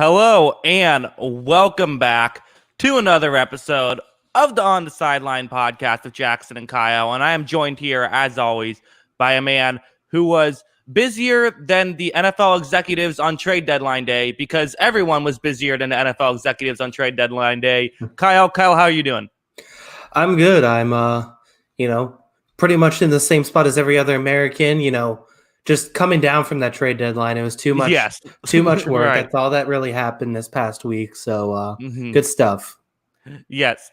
Hello and welcome back to another episode of the On the Sideline podcast with Jackson and Kyle. And I am joined here, as always, by a man who was busier than the NFL executives on trade deadline day because everyone was busier than the NFL executives on trade deadline day. Kyle, how are you doing? I'm good. I'm, pretty much in the same spot as every other American, just coming down from that trade deadline. It was too much, too much work. Right. That's all that really happened this past week. So good stuff. Yes.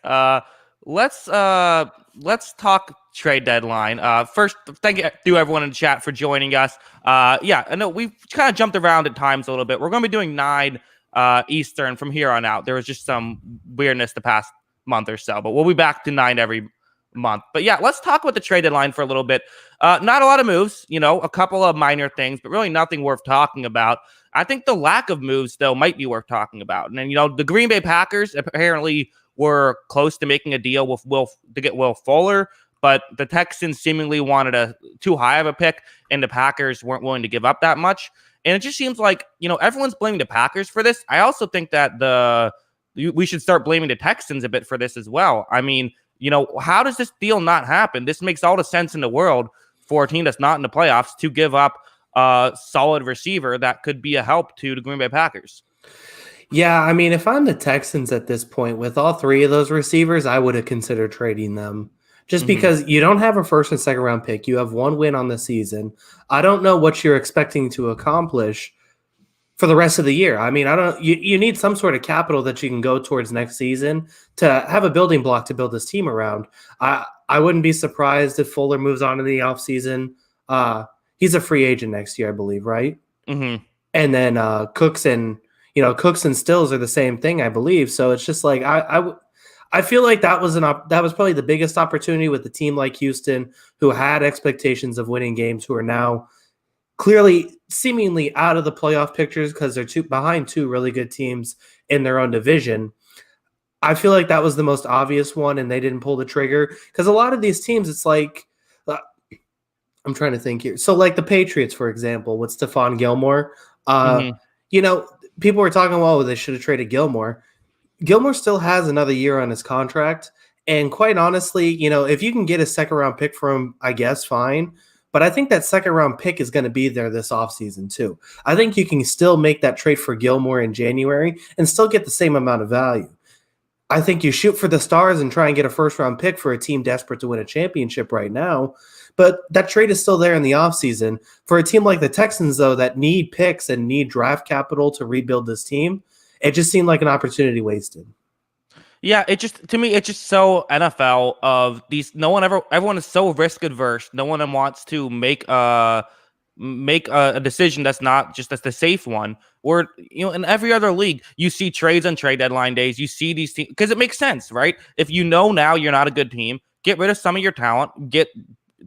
Let's talk trade deadline. First, thank you everyone in the chat for joining us. I know we've kind of jumped around at times a little bit. We're going to be doing 9 Eastern from here on out. There was just some weirdness the past month or so, but we'll be back to 9 every month. But yeah, let's talk about the trade deadline for a little bit. Not a lot of moves, a couple of minor things, but really nothing worth talking about. I think the lack of moves, though, might be worth talking about. And then, the Green Bay Packers apparently were close to making a deal with to get Will Fuller, but the Texans seemingly wanted too high of a pick, and the Packers weren't willing to give up that much. And it just seems like, everyone's blaming the Packers for this. I also think that we should start blaming the Texans a bit for this as well. I mean, how does this deal not happen? This makes all the sense in the world for a team that's not in the playoffs to give up a solid receiver that could be a help to the Green Bay Packers. Yeah, I mean, if I'm the Texans at this point with all 3 of those receivers, I would have considered trading them. Just because you don't have a first and second round pick. You have 1 win on the season. I don't know what you're expecting to accomplish for the rest of the year. I mean, you need some sort of capital that you can go towards next season to have a building block to build this team around. I wouldn't be surprised if Fuller moves on in the offseason. He's a free agent next year, I believe, right? Mm-hmm. And then Cooks and Stills are the same thing, I believe. So it's just like I feel like that was probably the biggest opportunity with a team like Houston, who had expectations of winning games, who are now clearly seemingly out of the playoff pictures because they're behind 2 really good teams in their own division. I feel like that was the most obvious one, and they didn't pull the trigger because a lot of these teams, it's like I'm trying to think here. So like the Patriots, for example, with Stephon Gilmore, people were talking, well, they should have traded Gilmore. Gilmore still has another year on his contract. And quite honestly, if you can get a second round pick for him, I guess fine. But I think that second round pick is going to be there this offseason too. I think you can still make that trade for Gilmore in January and still get the same amount of value. I think you shoot for the stars and try and get a first round pick for a team desperate to win a championship right now. But that trade is still there in the offseason. For a team like the Texans, though, that need picks and need draft capital to rebuild this team, it just seemed like an opportunity wasted. Yeah, to me, it's just so NFL of these. Everyone is so risk adverse. No one wants to make a decision that's the safe one. Or, in every other league, you see trades on trade deadline days. You see these teams because it makes sense, right? If now you're not a good team, get rid of some of your talent, get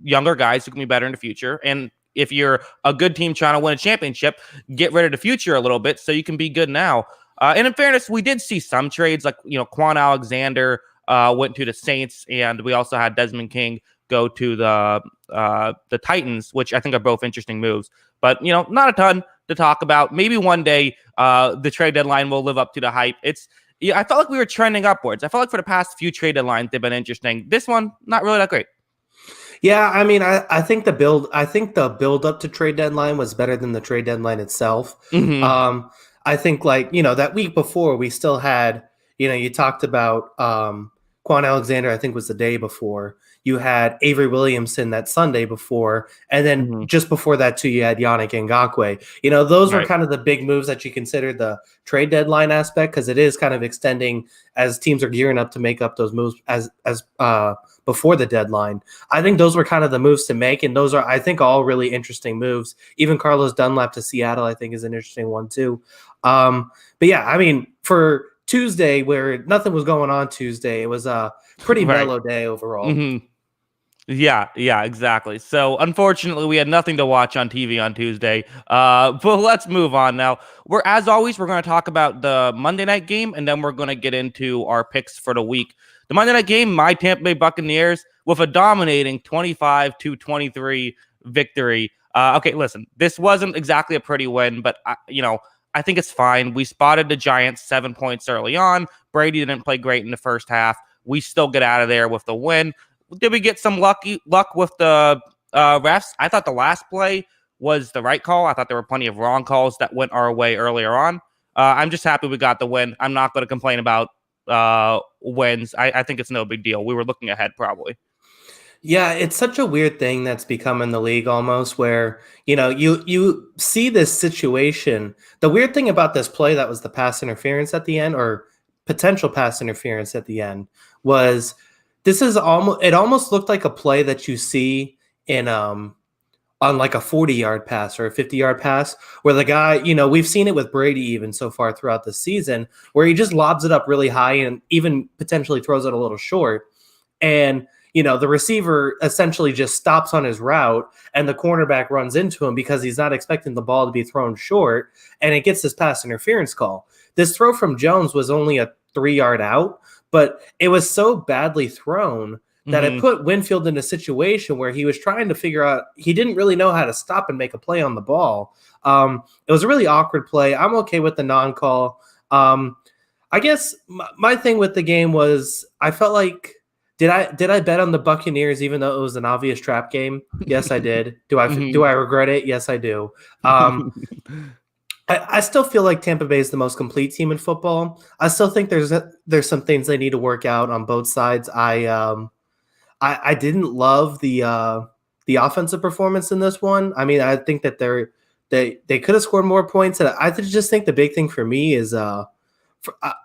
younger guys who can be better in the future. And if you're a good team trying to win a championship, get rid of the future a little bit so you can be good now. And in fairness, we did see some trades like, Quan Alexander went to the Saints, and we also had Desmond King go to the Titans, which I think are both interesting moves. But, not a ton to talk about. Maybe one day the trade deadline will live up to the hype. I felt like we were trending upwards. I felt like for the past few trade deadlines, they've been interesting. This one, not really that great. Yeah, I mean, I think the build up to trade deadline was better than the trade deadline itself. Mm-hmm. I think that week before we still had, you talked about Quan Alexander, I think was the day before. You had Avery Williamson that Sunday before. And then just before that too, you had Yannick Ngakoue. Those were kind of the big moves that you consider the trade deadline aspect, because it is kind of extending as teams are gearing up to make up those moves as before the deadline. I think those were kind of the moves to make, and those are, I think, all really interesting moves. Even Carlos Dunlap to Seattle, I think, is an interesting one too. But yeah, I mean, for Tuesday, where nothing was going on Tuesday, it was a pretty mellow day overall. Mm-hmm. Yeah, exactly. So unfortunately, we had nothing to watch on TV on Tuesday. But let's move on now. As always, we're going to talk about the Monday night game, and then we're going to get into our picks for the week. The Monday night game, my Tampa Bay Buccaneers with a dominating 25-23 victory. Okay, listen, this wasn't exactly a pretty win, but I I think it's fine. We spotted the Giants 7 points early on. Brady didn't play great in the first half. We still get out of there with the win. Did we get some luck with the refs? I thought the last play was the right call. I thought there were plenty of wrong calls that went our way earlier on. I'm just happy we got the win. I'm not going to complain about wins. I think it's no big deal. We were looking ahead probably. Yeah, it's such a weird thing that's become in the league almost where, you see this situation. The weird thing about this play that was the pass interference at the end or potential pass interference at the end was it almost looked like a play that you see in on like a 40-yard pass or a 50-yard pass where the guy, we've seen it with Brady even so far throughout the season where he just lobs it up really high and even potentially throws it a little short. And the receiver essentially just stops on his route and the cornerback runs into him because he's not expecting the ball to be thrown short, and it gets this pass interference call. This throw from Jones was only a 3-yard out, but it was so badly thrown that it put Winfield in a situation where he was trying to figure out, he didn't really know how to stop and make a play on the ball. It was a really awkward play. I'm okay with the non-call. I guess my thing with the game was I felt like, Did I bet on the Buccaneers even though it was an obvious trap game? Yes, I did. Do I regret it? Yes, I do. I still feel like Tampa Bay is the most complete team in football. I still think there's some things they need to work out on both sides. I didn't love the offensive performance in this one. I mean, I think that they could have scored more points, and I just think the big thing for me is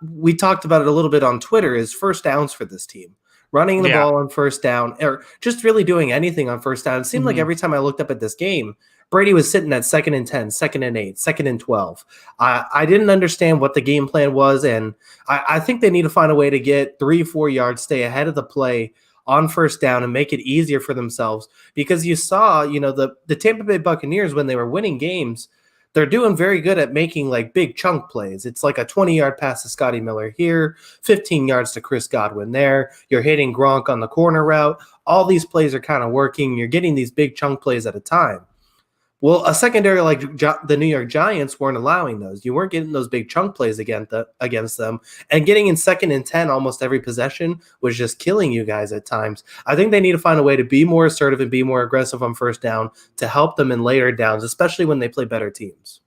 we talked about it a little bit on Twitter is first downs for this team. Running the ball on first down or just really doing anything on first down. It seemed like every time I looked up at this game, Brady was sitting at 2nd and 10, 2nd and 8, 2nd and 12. I didn't understand what the game plan was, and I think they need to find a way to get 3-4 yards, stay ahead of the play on first down and make it easier for themselves. Because you saw, the Tampa Bay Buccaneers, when they were winning games, they're doing very good at making like big chunk plays. It's like a 20-yard pass to Scotty Miller here, 15 yards to Chris Godwin there. You're hitting Gronk on the corner route. All these plays are kind of working. You're getting these big chunk plays at a time. Well, a secondary like the New York Giants weren't allowing those. You weren't getting those big chunk plays against them. And getting in 2nd and 10 almost every possession was just killing you guys at times. I think they need to find a way to be more assertive and be more aggressive on first down to help them in later downs, especially when they play better teams.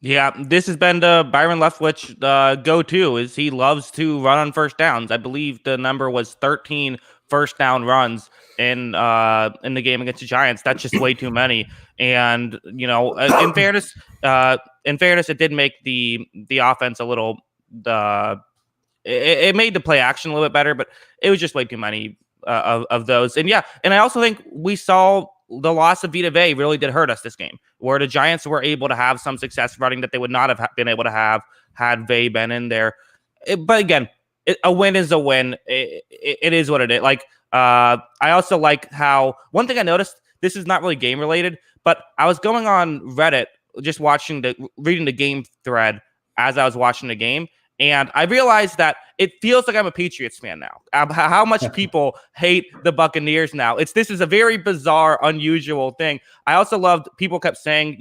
Yeah, this has been the Byron Leftwich go-to, is he loves to run on first downs. I believe the number was 13 first down runs in the game against the Giants. That's just way too many. And in fairness, it did make the offense a little it made the play action a little bit better, but it was just way too many of those. And I also think we saw the loss of Vita Vea really did hurt us this game, where the Giants were able to have some success running that they would not have been able to have had Vea been in there. But again, a win is a win. It is what it is. Like, I also like how one thing I noticed, this is not really game related, but I was going on Reddit, just reading the game thread as I was watching the game. And I realized that it feels like I'm a Patriots fan now. How much people hate the Buccaneers now. This is a very bizarre, unusual thing. I also loved people kept saying,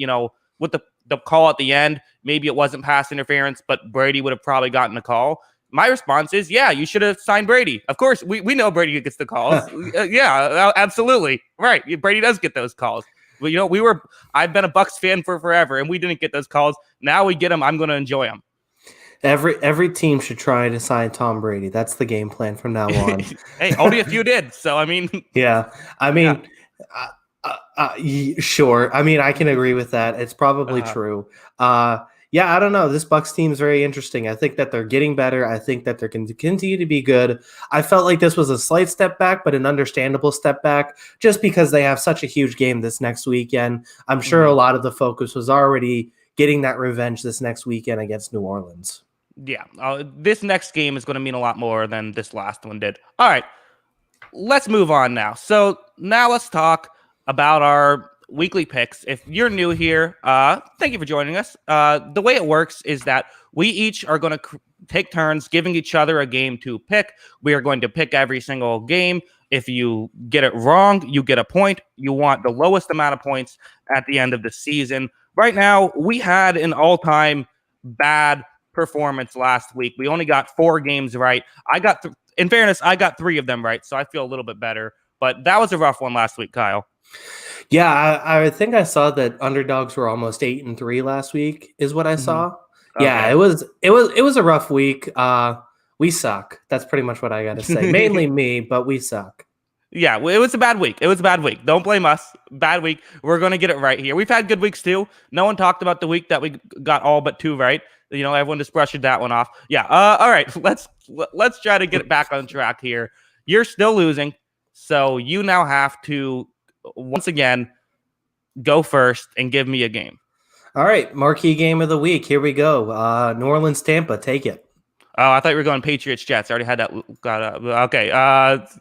with the call at the end, maybe it wasn't pass interference, but Brady would have probably gotten the call. My response is, yeah, you should have signed Brady. Of course, we know Brady gets the calls. Yeah, absolutely. Right. Brady does get those calls. But, I've been a Bucs fan for forever, and we didn't get those calls. Now we get them. I'm going to enjoy them. Every team should try to sign Tom Brady. That's the game plan from now on. Hey, only a few did. So, I mean. Yeah. I mean, sure. I mean, I can agree with that. It's probably true. Yeah, I don't know. This Bucs team is very interesting. I think that they're getting better. I think that they're going to continue to be good. I felt like this was a slight step back, but an understandable step back just because they have such a huge game this next weekend. I'm sure a lot of the focus was already getting that revenge this next weekend against New Orleans. Yeah, this next game is going to mean a lot more than this last one did. All right, let's move on now. So now let's talk about our weekly picks. If you're new here, thank you for joining us. The way it works is that we each are going to take turns giving each other a game to pick. We are going to pick every single game. If you get it wrong, you get a point. You want the lowest amount of points at the end of the season. Right now, we had an all-time bad performance last week. We only got 4 games right. In fairness, I got 3 of them right, so I feel a little bit better. But that was a rough one last week, Kyle. Yeah, I think I saw that underdogs were almost 8-3 last week, is what I saw. Yeah, Okay. it was a rough week. We suck. That's pretty much what I got to say. Mainly me, but we suck. Yeah, it was a bad week. It was a bad week. Don't blame us. Bad week. We're going to get it right here. We've had good weeks too. No one talked about the week that we got all but 2 right. Everyone just brushed that one off. Yeah. All right. Let's try to get it back on track here. You're still losing, so you now have to once again go first and give me a game. All right, marquee game of the week. Here we go. New Orleans, Tampa. Take it. Oh, I thought you were going Patriots, Jets. I already had that. Okay.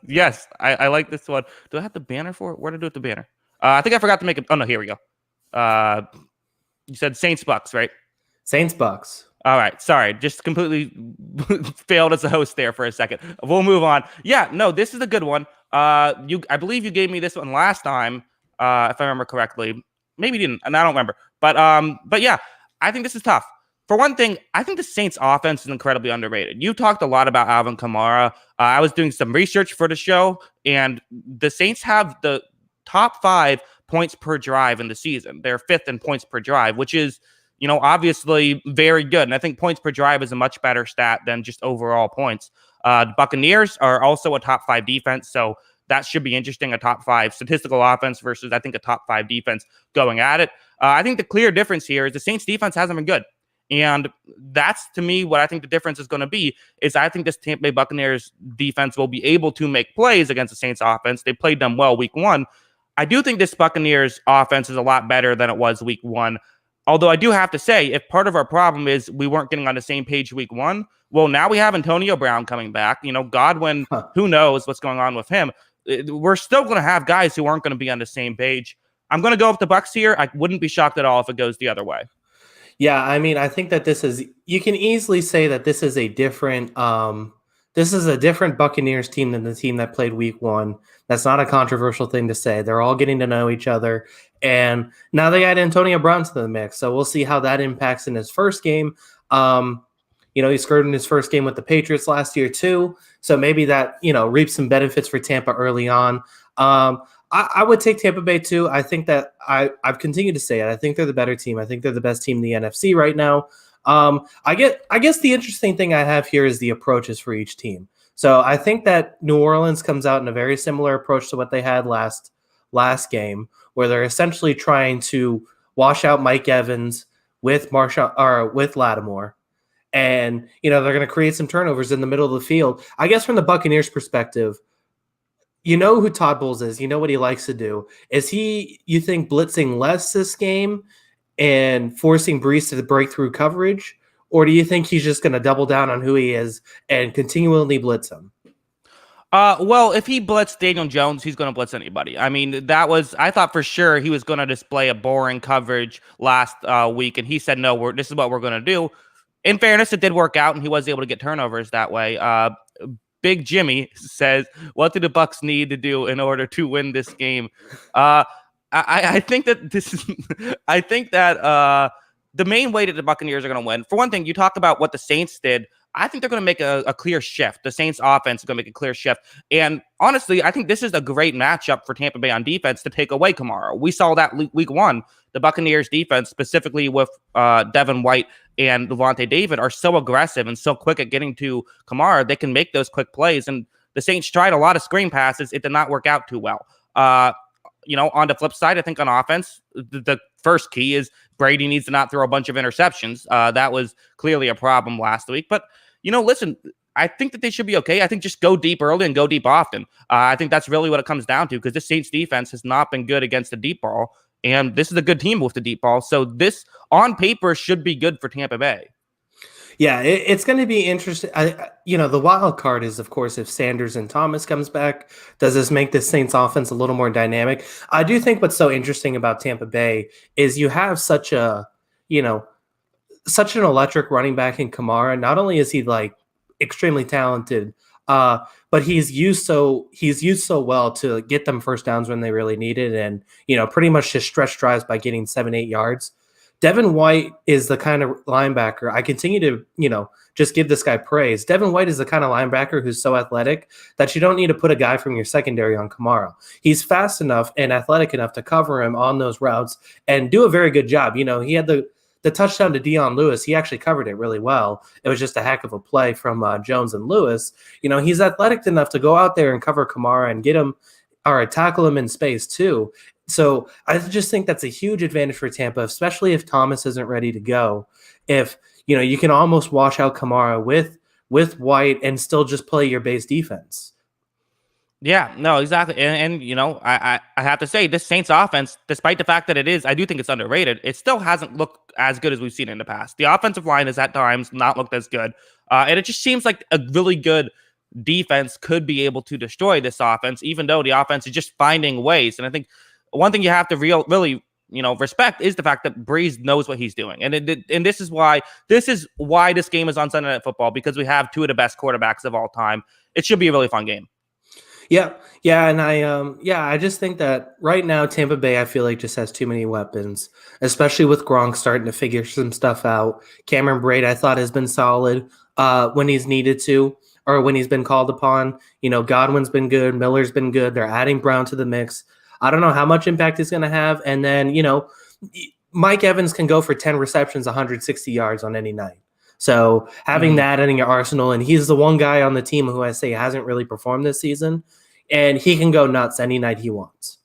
Yes, I like this one. Do I have the banner for it? Where to do it? The banner? I think I forgot to make it. Oh no, here we go. You said Saints Bucks, right? Saints Bucks. All right. Sorry, just completely failed as a host there for a second. We'll move on. Yeah, no, this is a good one. I believe you gave me this one last time, if I remember correctly. Maybe you didn't, and I don't remember. But yeah, I think this is tough. For one thing, I think the Saints offense is incredibly underrated. You talked a lot about Alvin Kamara. I was doing some research for the show, and the Saints have the top 5 points per drive in the season. They're 5th in points per drive, which is, obviously very good. And I think points per drive is a much better stat than just overall points. The Buccaneers are also a top 5 defense, so that should be interesting, a top 5 statistical offense versus, I think, a top 5 defense going at it. I think the clear difference here is the Saints defense hasn't been good. And that's, to me, what I think the difference is going to be is I think this Tampa Bay Buccaneers defense will be able to make plays against the Saints offense. They played them well week 1. I do think this Buccaneers offense is a lot better than it was week 1. Although I do have to say, if part of our problem is we weren't getting on the same page week 1, well, now we have Antonio Brown coming back. Godwin, who knows what's going on with him. We're still going to have guys who aren't going to be on the same page. I'm going to go with the Bucs here. I wouldn't be shocked at all if it goes the other way. Yeah, I mean, I think that you can easily say that this is a different Buccaneers team than the team that played week 1. That's not a controversial thing to say. They're all getting to know each other. And now they add Antonio Brown to the mix. So we'll see how that impacts in his first game. He scored in his first game with the Patriots last year too. So maybe that, reaps some benefits for Tampa early on. I would take Tampa Bay too. I think that I've continued to say it. I think they're the better team. I think they're the best team in the NFC right now. I guess the interesting thing I have here is the approaches for each team. So I think that New Orleans comes out in a very similar approach to what they had last game, where they're essentially trying to wash out Mike Evans with Lattimore. And, they're going to create some turnovers in the middle of the field. I guess from the Buccaneers perspective, who Todd Bowles is. You know what he likes to do. Is he, you think, blitzing less this game and forcing Brees to break through coverage? Or do you think he's just going to double down on who he is and continually blitz him? Well, if he blitzed Daniel Jones, he's going to blitz anybody. I mean, I thought for sure he was going to display a boring coverage last week, and he said, no, this is what we're going to do. In fairness, it did work out, and he was able to get turnovers that way. Big Jimmy says, what do the Bucs need to do in order to win this game? I think that the main way that the Buccaneers are going to win, for one thing, you talk about what the Saints did. I think they're going to make a clear shift. The Saints offense is going to make a clear shift. And honestly, I think this is a great matchup for Tampa Bay on defense to take away Kamara. We saw that week 1. The Buccaneers defense, specifically with Devin White and Levante David, are so aggressive and so quick at getting to Kamara. They can make those quick plays. And the Saints tried a lot of screen passes. It did not work out too well. On the flip side, I think on offense, the first key is Brady needs to not throw a bunch of interceptions. That was clearly a problem last week. But, listen, I think that they should be okay. I think just go deep early and go deep often. I think that's really what it comes down to, because this Saints defense has not been good against the deep ball. And this is a good team with the deep ball. So this, on paper, should be good for Tampa Bay. Yeah, it's going to be interesting. The wild card is, of course, if Sanders and Thomas comes back, does this make the Saints offense a little more dynamic? I do think what's so interesting about Tampa Bay is you have such an electric running back in Kamara. Not only is he extremely talented, but he's used so well to get them first downs when they really need it, and pretty much just stretch drives by getting 7-8 yards. Devin White is the kind of linebacker I continue to, just give this guy praise. Devin White is the kind of linebacker who's so athletic that you don't need to put a guy from your secondary on Kamara. He's fast enough and athletic enough to cover him on those routes and do a very good job. He had the touchdown to Dion Lewis. He actually covered it really well. It was just a heck of a play from Jones and Lewis. He's athletic enough to go out there and cover Kamara and get him or tackle him in space too. So I just think that's a huge advantage for Tampa, especially if Thomas isn't ready to go. If you can almost wash out Kamara with White and still just play your base defense. Yeah, no, exactly. And I have to say, this Saints offense, despite the fact that I do think it's underrated, it still hasn't looked as good as we've seen in the past. The offensive line has at times not looked as good. And it just seems like a really good defense could be able to destroy this offense, even though the offense is just finding ways. And I think one thing you have to really respect is the fact that Breeze knows what he's doing. And this is why this game is on Sunday Night Football, because we have two of the best quarterbacks of all time. It should be a really fun game. Yeah. And I just think that right now, Tampa Bay, I feel like just has too many weapons, especially with Gronk starting to figure some stuff out. Cameron Braid, I thought, has been solid when he's needed to, or when he's been called upon. Godwin's been good. Miller's been good. They're adding Brown to the mix. I don't know how much impact he's going to have. And then, Mike Evans can go for 10 receptions, 160 yards on any night. So having that in your arsenal, and he's the one guy on the team who I say hasn't really performed this season, and he can go nuts any night he wants.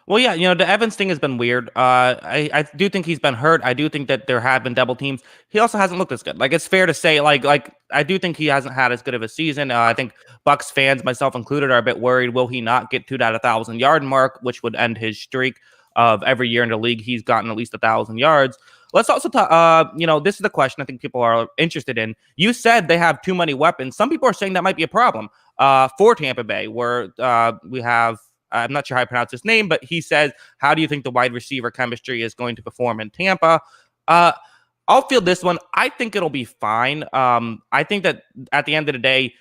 Well, yeah, the Evans thing has been weird. I do think he's been hurt. I do think that there have been double teams. He also hasn't looked as good. Like, it's fair to say, like I do think he hasn't had as good of a season. I think Bucs fans, myself included, are a bit worried. Will he not get to that 1,000-yard mark, which would end his streak of every year in the league he's gotten at least 1,000 yards? Let's also talk, this is the question I think people are interested in. You said they have too many weapons. Some people are saying that might be a problem for Tampa Bay, where we have, I'm not sure how I pronounce his name, but he says, how do you think the wide receiver chemistry is going to perform in Tampa? I'll field this one. I think it'll be fine. I think that at the end of the day,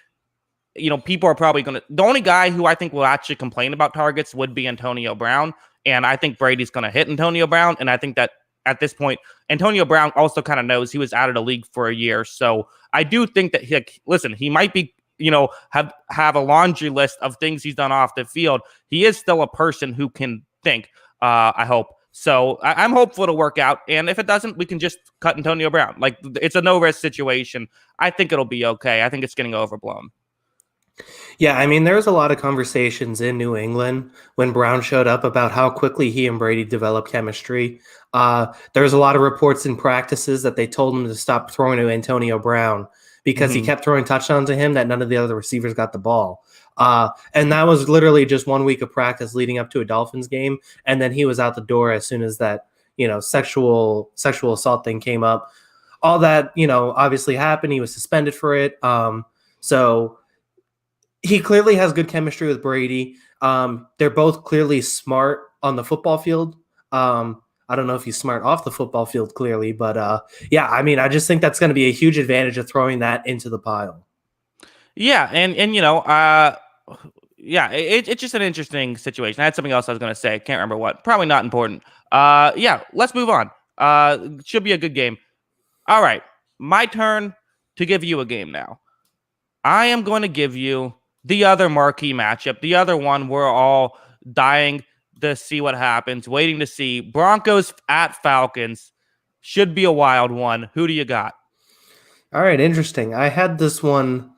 people are probably going to, the only guy who I think will actually complain about targets would be Antonio Brown. And I think Brady's going to hit Antonio Brown. And I think that at this point, Antonio Brown also kind of knows he was out of the league for a year. So I do think that he might be, have a laundry list of things he's done off the field. He is still a person who can think, I hope. So I'm hopeful it'll work out. And if it doesn't, we can just cut Antonio Brown. Like, it's a no-risk situation. I think it'll be okay. I think it's getting overblown. Yeah, I mean, there was a lot of conversations in New England when Brown showed up about how quickly he and Brady developed chemistry. There was a lot of reports in practices that they told him to stop throwing to Antonio Brown because he kept throwing touchdowns to him that none of the other receivers got the ball. And that was literally just 1 week of practice leading up to a Dolphins game. And then he was out the door as soon as that, sexual assault thing came up. All that, obviously happened. He was suspended for it. So he clearly has good chemistry with Brady. They're both clearly smart on the football field. I don't know if he's smart off the football field clearly, but yeah, I mean, I just think that's going to be a huge advantage of throwing that into the pile. Yeah, and it's just an interesting situation. I had something else I was going to say. Can't remember what. Probably not important. Yeah, let's move on. Should be a good game. All right, my turn to give you a game now. I am going to give you the other marquee matchup, the other one we're all dying to see what happens, waiting to see. Broncos at Falcons. Should be a wild one. Who do you got? All right, interesting. I had this one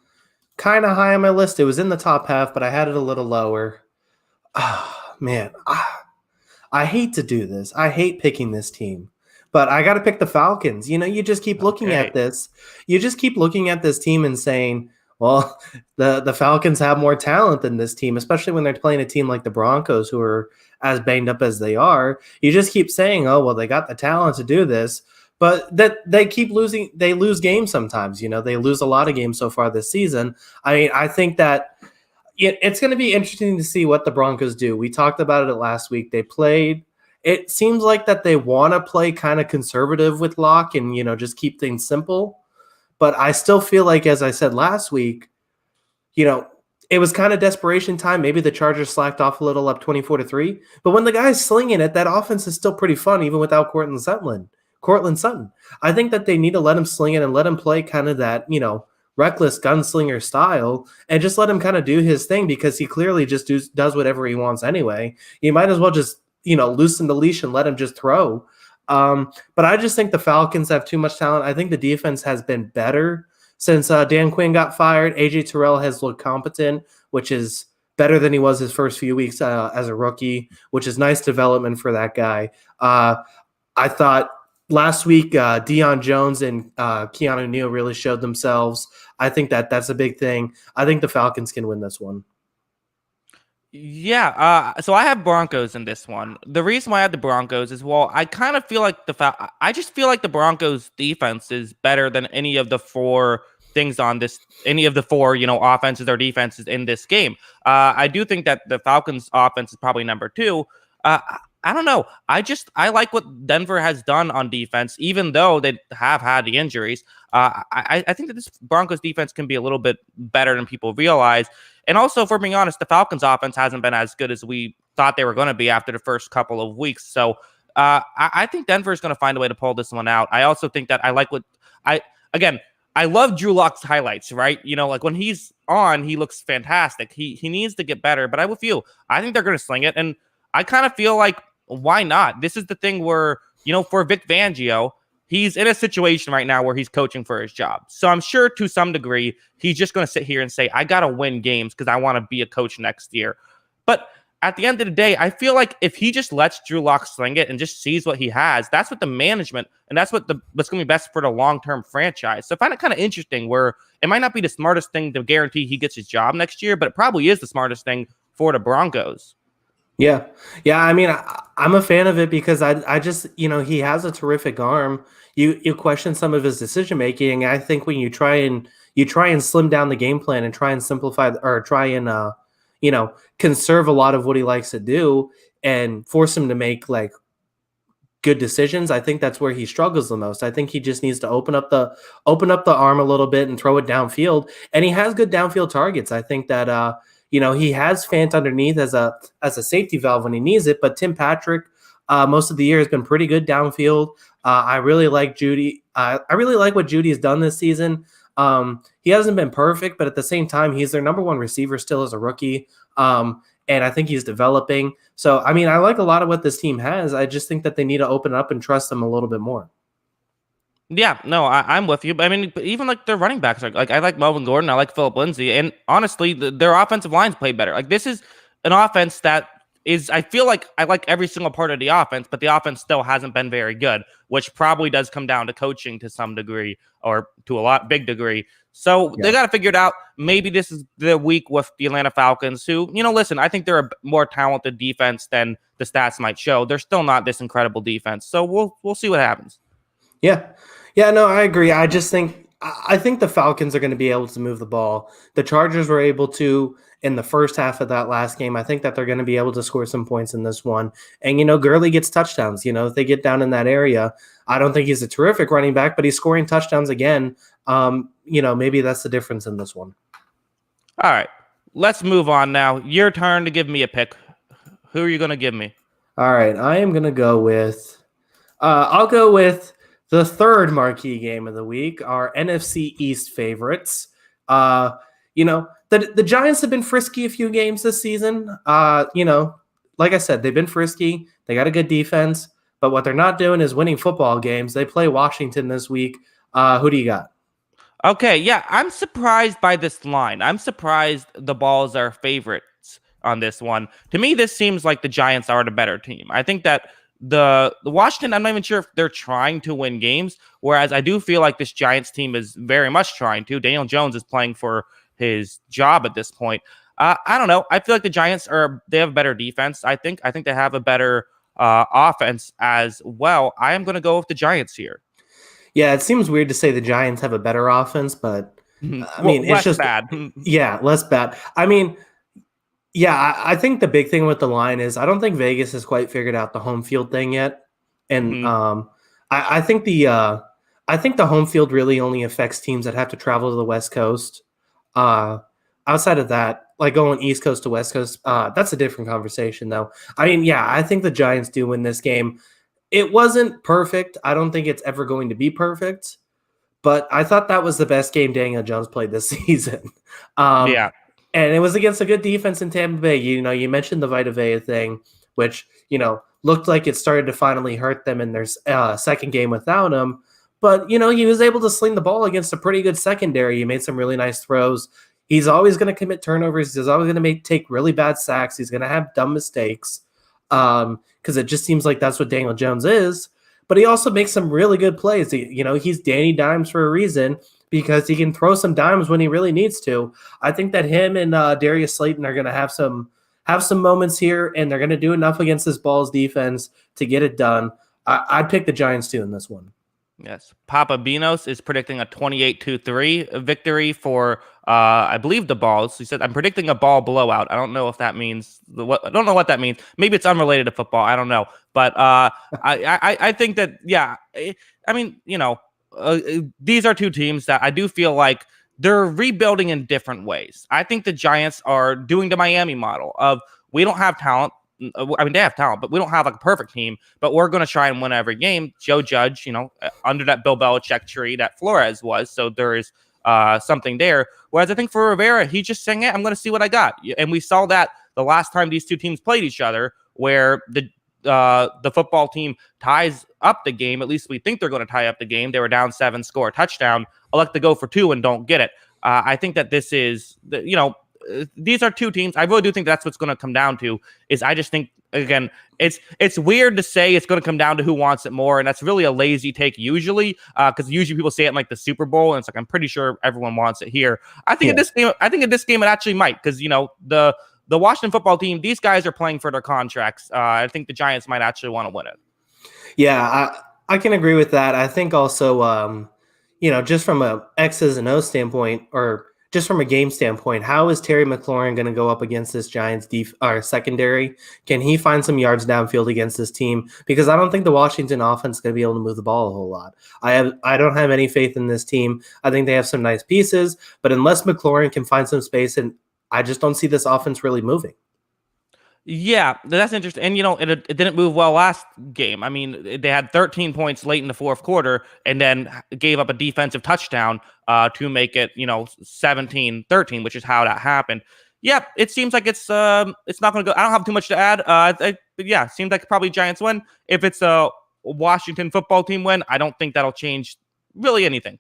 kind of high on my list. It was in the top half, but I had it a little lower. Man, I hate to do this. I hate picking this team. But I got to pick the Falcons. You just keep looking at this. You just keep looking at this team and saying, well, the Falcons have more talent than this team, especially when they're playing a team like the Broncos, who are as banged up as they are. You just keep saying, oh, well, they got the talent to do this. But that they keep losing. They lose games sometimes. They lose a lot of games so far this season. I mean, I think that it's going to be interesting to see what the Broncos do. We talked about it last week. They played. It seems like that they want to play kind of conservative with Locke and, just keep things simple. But I still feel like, as I said last week, it was kind of desperation time. Maybe the Chargers slacked off a little, up 24-3. But when the guy's slinging it, that offense is still pretty fun, even without Courtland Sutton. Cortland Sutton. I think that they need to let him sling it and let him play kind of that, reckless gunslinger style and just let him kind of do his thing because he clearly just does whatever he wants anyway. You might as well just, loosen the leash and let him just throw. But I just think the Falcons have too much talent. I think the defense has been better since Dan Quinn got fired. AJ Terrell has looked competent, which is better than he was his first few weeks as a rookie, which is nice development for that guy. I thought last week Deion Jones and Keanu Neal really showed themselves. I think that's a big thing. I think the Falcons can win this one. Yeah, so I have Broncos in this one. The reason why I have the Broncos is, well, I kind of feel like I just feel like the Broncos defense is better than any of the four things on this, any of the four, offenses or defenses in this game. I do think that the Falcons offense is probably number two. I don't know. I like what Denver has done on defense, even though they have had the injuries. I think that this Broncos defense can be a little bit better than people realize. And also, if we're being honest, the Falcons offense hasn't been as good as we thought they were going to be after the first couple of weeks. So I think Denver is going to find a way to pull this one out. I also think that I love Drew Lock's highlights, right? Like when he's on, he looks fantastic. He needs to get better, but I'm with you. I think they're going to sling it. And I kind of feel like, why not? This is the thing where, for Vic Fangio, he's in a situation right now where he's coaching for his job. So I'm sure to some degree, he's just going to sit here and say, I got to win games because I want to be a coach next year. But at the end of the day, I feel like if he just lets Drew Lock sling it and just sees what he has, that's what the management, and that's what's going to be best for the long-term franchise. So I find it kind of interesting where it might not be the smartest thing to guarantee he gets his job next year, but it probably is the smartest thing for the Broncos. Yeah. I mean, I'm a fan of it because I just, he has a terrific arm. You question some of his decision making. I think when you try and slim down the game plan and try and simplify or try and conserve a lot of what he likes to do and force him to make like good decisions, I think that's where he struggles the most. I think he just needs to open up the arm a little bit and throw it downfield. And he has good downfield targets. I think that he has Fant underneath as a safety valve when he needs it, but Tim Patrick most of the year has been pretty good downfield. I really like Judy. I really like what Judy has done this season. He hasn't been perfect, but at the same time, he's their number one receiver still as a rookie. And I think he's developing. So, I mean, I like a lot of what this team has. I just think that they need to open up and trust them a little bit more. Yeah, no, I'm with you. I mean, even like their running backs, like I like Melvin Gordon, I like Philip Lindsay, and honestly, their offensive lines play better. Like this is an offense that is, I feel like I like every single part of the offense, but the offense still hasn't been very good, which probably does come down to coaching to some degree or to a big degree. So They got to figure it out. Maybe this is the week with the Atlanta Falcons, who, listen, I think they're a more talented defense than the stats might show. They're still not this incredible defense, so we'll see what happens. Yeah, no, I agree. I think the Falcons are going to be able to move the ball. The Chargers were able to in the first half of that last game. I think that they're going to be able to score some points in this one. And, Gurley gets touchdowns. If they get down in that area, I don't think he's a terrific running back, but he's scoring touchdowns again. Maybe that's the difference in this one. All right, let's move on now. Your turn to give me a pick. Who are you going to give me? All right, I am going to go with I'll go with the third marquee game of the week, our NFC East favorites. The Giants have been frisky a few games this season. Like I said, they've been frisky. They got a good defense, but what they're not doing is winning football games. They play Washington this week. Who do you got? Okay, yeah, I'm surprised by this line. I'm surprised the Balls are favorites on this one. To me, this seems like the Giants are the better team. I think that the Washington, I'm not even sure if they're trying to win games, whereas I do feel like this Giants team is very much trying to. Daniel Jones is playing for his job at this point. I don't know. I feel like the Giants they have a better defense. I think they have a better offense as well. I am going to go with the Giants here. Yeah, it seems weird to say the Giants have a better offense, but I mean, less it's just bad. Yeah, less bad. I mean, yeah, I think the big thing with the line is I don't think Vegas has quite figured out the home field thing yet, and I think the home field really only affects teams that have to travel to the West Coast. Outside of that, like going East Coast to West Coast, that's a different conversation, though. I mean, yeah, I think the Giants do win this game. it wasn't perfect. I don't think it's ever going to be perfect, but I thought that was the best game Daniel Jones played this season. Yeah. And it was against a good defense in Tampa Bay. You mentioned the Vita Vea thing, which, looked like it started to finally hurt them in their second game without him. But, he was able to sling the ball against a pretty good secondary. He made some really nice throws. He's always going to commit turnovers. He's always going to take really bad sacks. He's going to have dumb mistakes because it just seems like that's what Daniel Jones is. But he also makes some really good plays. He's Danny Dimes for a reason because he can throw some dimes when he really needs to. I think that him and Darius Slayton are going to have some moments here, and they're going to do enough against this Balls defense to get it done. I'd pick the Giants too in this one. Yes. Papa Beanos is predicting a 28-3 victory for, I believe, the Balls. He said, I'm predicting a ball blowout. I don't know if that means I don't know what that means. Maybe it's unrelated to football. I don't know. But I think that, yeah, I mean, these are two teams that I do feel like they're rebuilding in different ways. I think the Giants are doing the Miami model of we don't have talent. I mean, they have talent, but we don't have like a perfect team, but we're going to try and win every game. Joe Judge, under that Bill Belichick tree that Flores was. So there is something there. Whereas I think for Rivera, he's just saying, I'm going to see what I got. And we saw that the last time these two teams played each other, where the football team ties up the game. At least we think they're going to tie up the game. They were down 7, score a touchdown, elect to go for 2 and don't get it. I think that this is, these are two teams. I really do think that's what's going to come down to. Is I just think, again, it's weird to say it's going to come down to who wants it more, and that's really a lazy take usually, because usually people say it in like the Super Bowl, and it's like I'm pretty sure everyone wants it here. I think in this game it actually might, because the Washington football team, these guys are playing for their contracts. I think the Giants might actually want to win it. Yeah, I can agree with that. I think also, just from a X's and O's standpoint, or just from a game standpoint, how is Terry McLaurin going to go up against this Giants secondary? Can he find some yards downfield against this team? Because I don't think the Washington offense is going to be able to move the ball a whole lot. I don't have any faith in this team. I think they have some nice pieces, but unless McLaurin can find some space, and I just don't see this offense really moving. Yeah, that's interesting. And, it didn't move well last game. I mean, they had 13 points late in the fourth quarter and then gave up a defensive touchdown to make it, 17-13, which is how that happened. Yeah, it seems like it's not going to go. I don't have too much to add. But yeah, seems like probably Giants win. If it's a Washington football team win, I don't think that'll change really anything.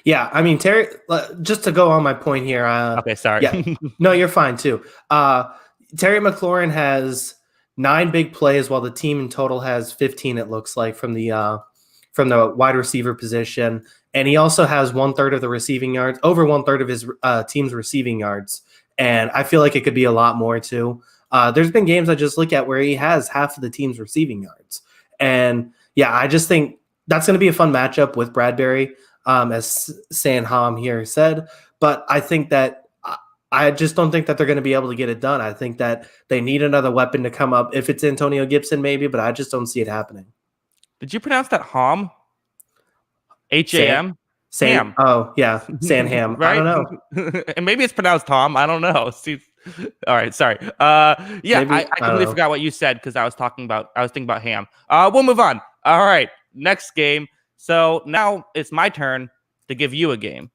Yeah, I mean, Terry, just to go on my point here. Okay, sorry. Yeah, no, you're fine too. Terry McLaurin has 9 big plays, while the team in total has 15. It looks like from the wide receiver position, and he also has 1/3 of the receiving yards, over 1/3 of his team's receiving yards. And I feel like it could be a lot more too. There's been games I just look at where he has half of the team's receiving yards, and yeah, I just think that's going to be a fun matchup with Bradbury, as Sanham here said. But I think that. I just don't think that they're going to be able to get it done. I think that they need another weapon to come up. If it's Antonio Gibson, maybe, but I just don't see it happening. Did you pronounce that Ham? Ham? Sam. Oh, yeah. Sanham. Right? I don't know. And maybe it's pronounced Tom. I don't know. See, all right. Sorry. Yeah, maybe, I completely forgot what you said because I was thinking about Ham. We'll move on. All right. Next game. So now it's my turn to give you a game.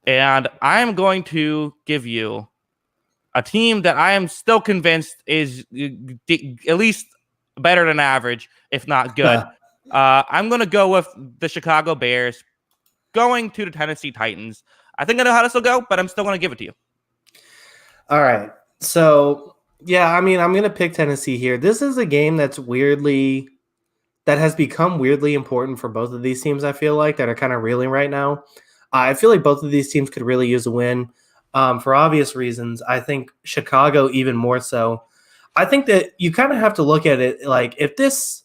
And I am going to give you a team that I am still convinced is at least better than average, if not good. I'm going to go with the Chicago Bears going to the Tennessee Titans. I think I know how this will go, but I'm still going to give it to you. All right. So, yeah, I mean, I'm going to pick Tennessee here. This is a game that has become weirdly important for both of these teams, I feel like, that are kind of reeling right now. I feel like both of these teams could really use a win for obvious reasons. I think Chicago even more so. I think that you kind of have to look at it like if this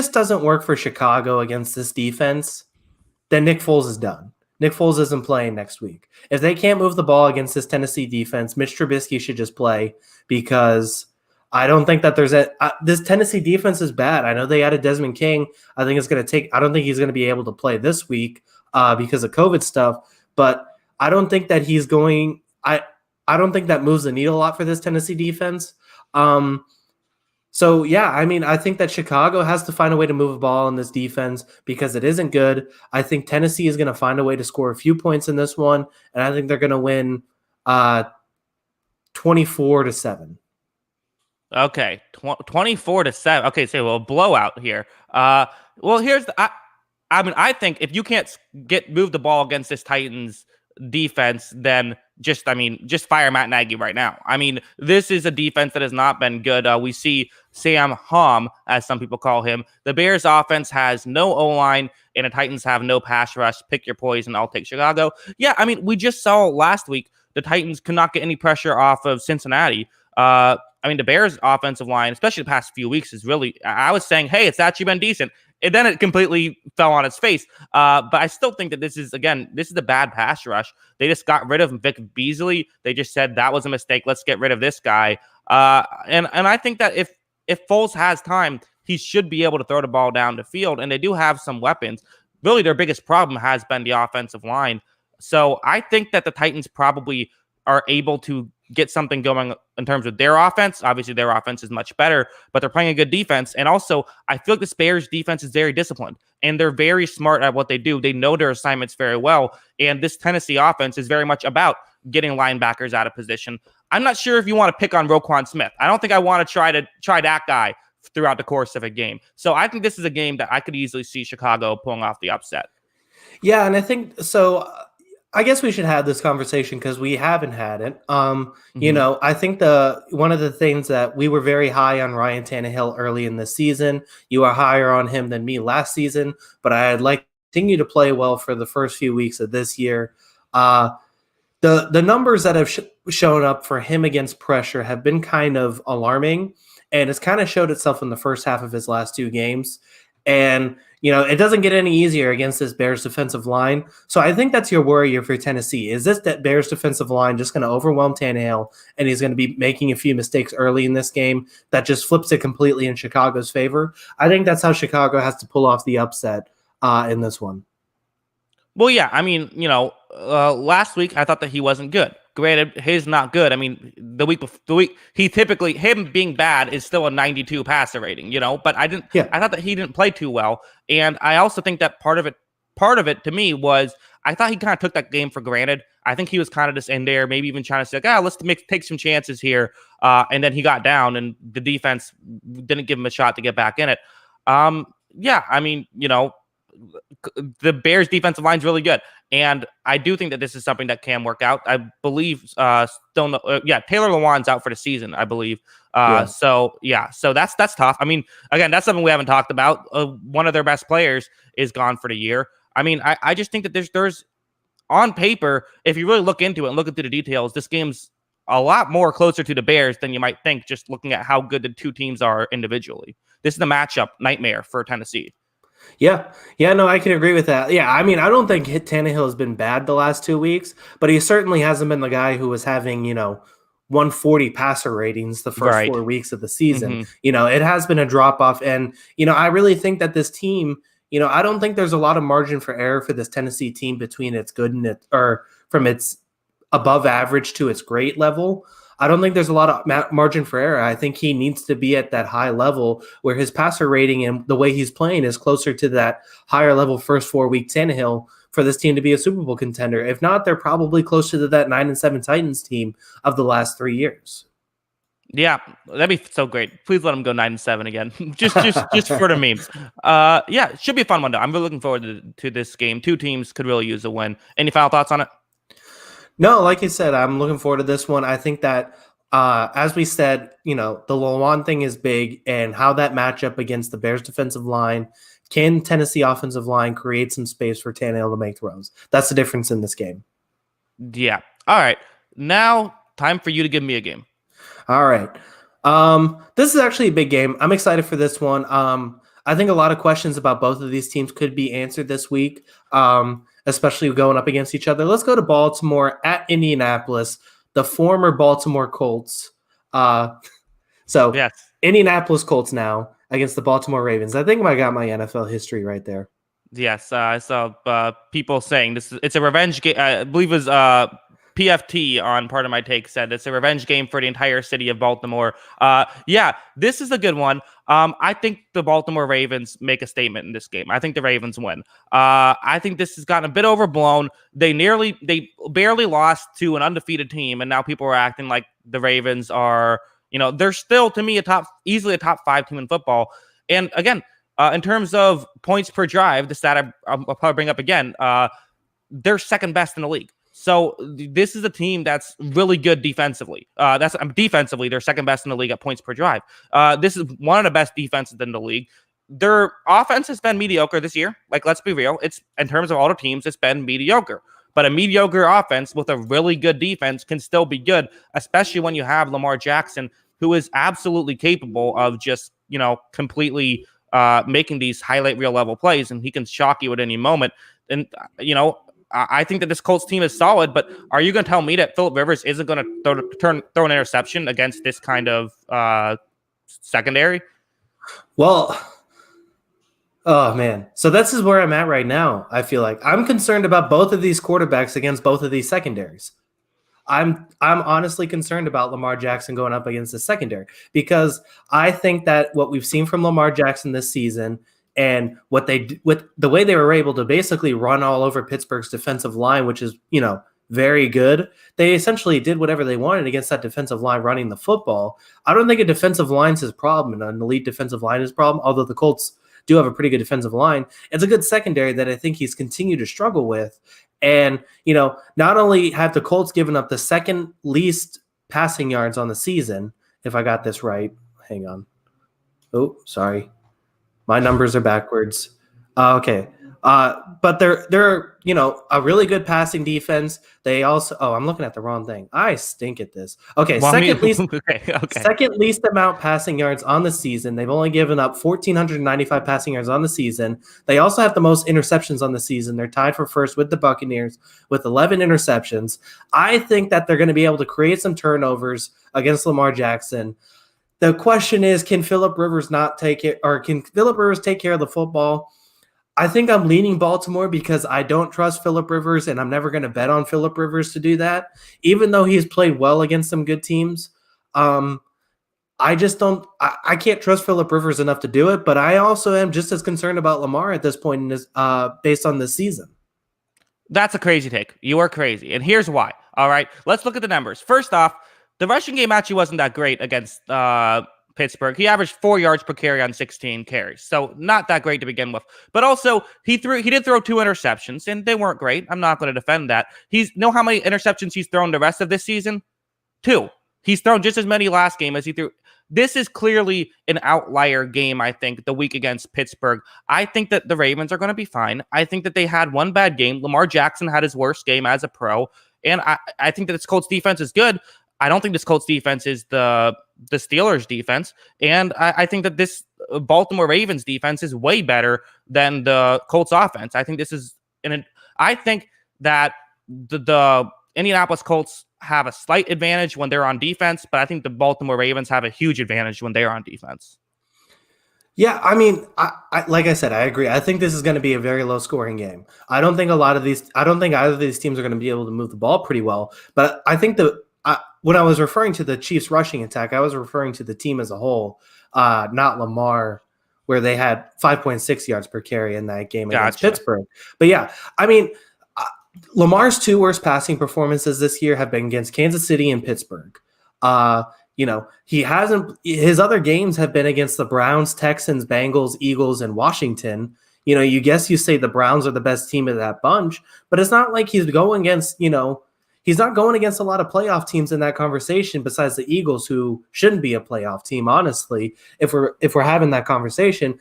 doesn't work for Chicago against this defense, then Nick Foles is done. Nick Foles isn't playing next week. If they can't move the ball against this Tennessee defense, Mitch Trubisky should just play because I don't think that this Tennessee defense is bad. I know they added Desmond King. I don't think he's going to be able to play this week because of COVID stuff, but I don't think that he's going. I don't think that moves the needle a lot for this Tennessee defense. So, yeah, I mean, I think that Chicago has to find a way to move a ball in this defense because it isn't good. I think Tennessee is going to find a way to score a few points in this one, and I think they're going to win 24-7. Okay, 24-7. Okay, so a blowout here. Well, I mean, I think if you can't move the ball against this Titans defense, then just fire Matt Nagy right now. I mean, this is a defense that has not been good. We see Sam Hom, as some people call him. The Bears offense has no O-line, and the Titans have no pass rush. Pick your poison. I'll take Chicago. Yeah, I mean, we just saw last week the Titans could not get any pressure off of Cincinnati. I mean, the Bears' offensive line, especially the past few weeks, is really, I was saying, hey, it's actually been decent. And then it completely fell on its face. But I still think that this is a bad pass rush. They just got rid of Vic Beasley. They just said that was a mistake. Let's get rid of this guy. And I think that if Foles has time, he should be able to throw the ball down the field. And they do have some weapons. Really, their biggest problem has been the offensive line. So I think that the Titans probably are able to get something going in terms of their offense. Obviously, their offense is much better, but they're playing a good defense. And also, I feel like the Bears defense is very disciplined, and they're very smart at what they do. They know their assignments very well. And this Tennessee offense is very much about getting linebackers out of position. I'm not sure if you want to pick on Roquan Smith. I don't think I want to try that guy throughout the course of a game. So I think this is a game that I could easily see Chicago pulling off the upset. Yeah, and I think so. I guess we should have this conversation because we haven't had it. I think one of the things that we were very high on Ryan Tannehill early in the season. You are higher on him than me last season, but I'd like to continue to play well for the first few weeks of this year. The numbers that have shown up for him against pressure have been kind of alarming, and it's kind of showed itself in the first half of his last two games. And it doesn't get any easier against this Bears defensive line. So I think that's your worry for Tennessee. Is this that Bears defensive line just going to overwhelm Tannehill, and he's going to be making a few mistakes early in this game that just flips it completely in Chicago's favor? I think that's how Chicago has to pull off the upset in this one. Well, yeah, I mean, last week I thought that he wasn't good. Granted, he's not good. I mean, him being bad is still a 92 passer rating, but I thought that he didn't play too well. And I also think that part of it to me was I thought he kind of took that game for granted. I think he was kind of just in there, maybe even trying to say, let's take some chances here. And then he got down and the defense didn't give him a shot to get back in it. Yeah, I mean, the Bears defensive line is really good. And I do think that this is something that can work out. I believe Taylor Lewan's out for the season, I believe. So that's tough. I mean, again, that's something we haven't talked about. One of their best players is gone for the year. I mean, I just think that there's on paper, if you really look into it and look into the details, this game's a lot more closer to the Bears than you might think, just looking at how good the two teams are individually. This is a matchup nightmare for Tennessee. Yeah, no, I can agree with that. Yeah, I mean, I don't think Tannehill has been bad the last 2 weeks, but he certainly hasn't been the guy who was having, 140 passer ratings the first 4 weeks of the season. Mm-hmm. It has been a drop off. And, I really think that this team, I don't think there's a lot of margin for error for this Tennessee team between its good and from its above average to its great level. I don't think there's a lot of margin for error. I think he needs to be at that high level where his passer rating and the way he's playing is closer to that higher level first 4 week Tannehill for this team to be a Super Bowl contender. If not, they're probably closer to that 9-7 Titans team of the last 3 years. Yeah, that'd be so great. Please let them go 9-7 again, just for the memes. Yeah, it should be a fun one though. I'm really looking forward to this game. Two teams could really use a win. Any final thoughts on it? No, like you said, I'm looking forward to this one. I think that, as we said, the Lewan thing is big, and how that matchup against the Bears defensive line, can Tennessee offensive line create some space for Tannehill to make throws? That's the difference in this game. Yeah. All right. Now, time for you to give me a game. All right. This is actually a big game. I'm excited for this one. I think a lot of questions about both of these teams could be answered this week. Especially going up against each other. Let's go to Baltimore at Indianapolis, the former Baltimore Colts. Yes. Indianapolis Colts now against the Baltimore Ravens. I think I got my NFL history right there. Yes, I saw people saying it's a revenge game. I believe it was PFT on Part of My Take said it's a revenge game for the entire city of Baltimore. Yeah, this is a good one. I think the Baltimore Ravens make a statement in this game. I think the Ravens win. I think this has gotten a bit overblown. They barely lost to an undefeated team, and now people are acting like the Ravens are, they're still, to me, easily a top 5 team in football. And again, in terms of points per drive, the stat I'll probably bring up again, they're second best in the league. So this is a team that's really good defensively. Defensively, they're second best in the league at points per drive. This is one of the best defenses in the league. Their offense has been mediocre this year. Like, let's be real. It's, in terms of all the teams, it's been mediocre. But a mediocre offense with a really good defense can still be good, especially when you have Lamar Jackson, who is absolutely capable of just, completely making these highlight reel level plays, and he can shock you at any moment. And, I think that this Colts team is solid, but are you going to tell me that Phillip Rivers isn't going to throw an interception against this kind of secondary? Well, oh man. So this is where I'm at right now. I feel like I'm concerned about both of these quarterbacks against both of these secondaries. I'm honestly concerned about Lamar Jackson going up against the secondary, because I think that what we've seen from Lamar Jackson this season and what with the way they were able to basically run all over Pittsburgh's defensive line, which is, very good. They essentially did whatever they wanted against that defensive line running the football. I don't think a defensive line's his problem and an elite defensive line is his problem, although the Colts do have a pretty good defensive line. It's a good secondary that I think he's continued to struggle with. And, not only have the Colts given up the second least passing yards on the season, if I got this right, hang on. Oh, sorry. My numbers are backwards. Okay. But they're a really good passing defense. They also I'm looking at the wrong thing. I stink at this. Okay, second least amount passing yards on the season. They've only given up 1,495 passing yards on the season. They also have the most interceptions on the season. They're tied for first with the Buccaneers with 11 interceptions. I think that they're going to be able to create some turnovers against Lamar Jackson. The question is, can Phillip Rivers take care of the football? I think I'm leaning Baltimore because I don't trust Phillip Rivers, and I'm never going to bet on Phillip Rivers to do that, even though he's played well against some good teams. I just don't – I can't trust Phillip Rivers enough to do it, but I also am just as concerned about Lamar at this point in this, based on this season. That's a crazy take. You are crazy, and here's why. All right, let's look at the numbers. First off, the rushing game actually wasn't that great against Pittsburgh. He averaged 4 yards per carry on 16 carries, so not that great to begin with. But also, he did throw 2 interceptions, and they weren't great. I'm not going to defend that. Know how many interceptions he's thrown the rest of this season? 2. He's thrown just as many last game as he threw. This is clearly an outlier game, I think, the week against Pittsburgh. I think that the Ravens are going to be fine. I think that they had one bad game. Lamar Jackson had his worst game as a pro, and I think that this Colts defense is good. I don't think this Colts defense is the Steelers defense. And I think that this Baltimore Ravens defense is way better than the Colts offense. I think this is I think that the Indianapolis Colts have a slight advantage when they're on defense, but I think the Baltimore Ravens have a huge advantage when they're on defense. Yeah, I mean, I like I said, I agree. I think this is going to be a very low scoring game. I don't think either of these teams are going to be able to move the ball pretty well, but I think when I was referring to the Chiefs rushing attack, I was referring to the team as a whole, not Lamar, where they had 5.6 yards per carry in that game against Pittsburgh. But yeah, I mean, Lamar's 2 worst passing performances this year have been against Kansas City and Pittsburgh. His other games have been against the Browns, Texans, Bengals, Eagles, and Washington. You say the Browns are the best team of that bunch, but it's not like he's going against, he's not going against a lot of playoff teams in that conversation besides the Eagles, who shouldn't be a playoff team, honestly, if we're having that conversation.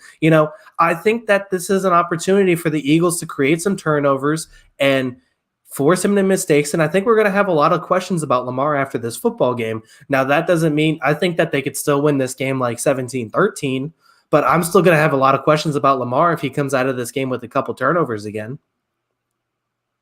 I think that this is an opportunity for the Eagles to create some turnovers and force him into mistakes. And I think we're going to have a lot of questions about Lamar after this football game. Now, that doesn't mean I think that they could still win this game like 17-13, but I'm still going to have a lot of questions about Lamar if he comes out of this game with a couple turnovers again.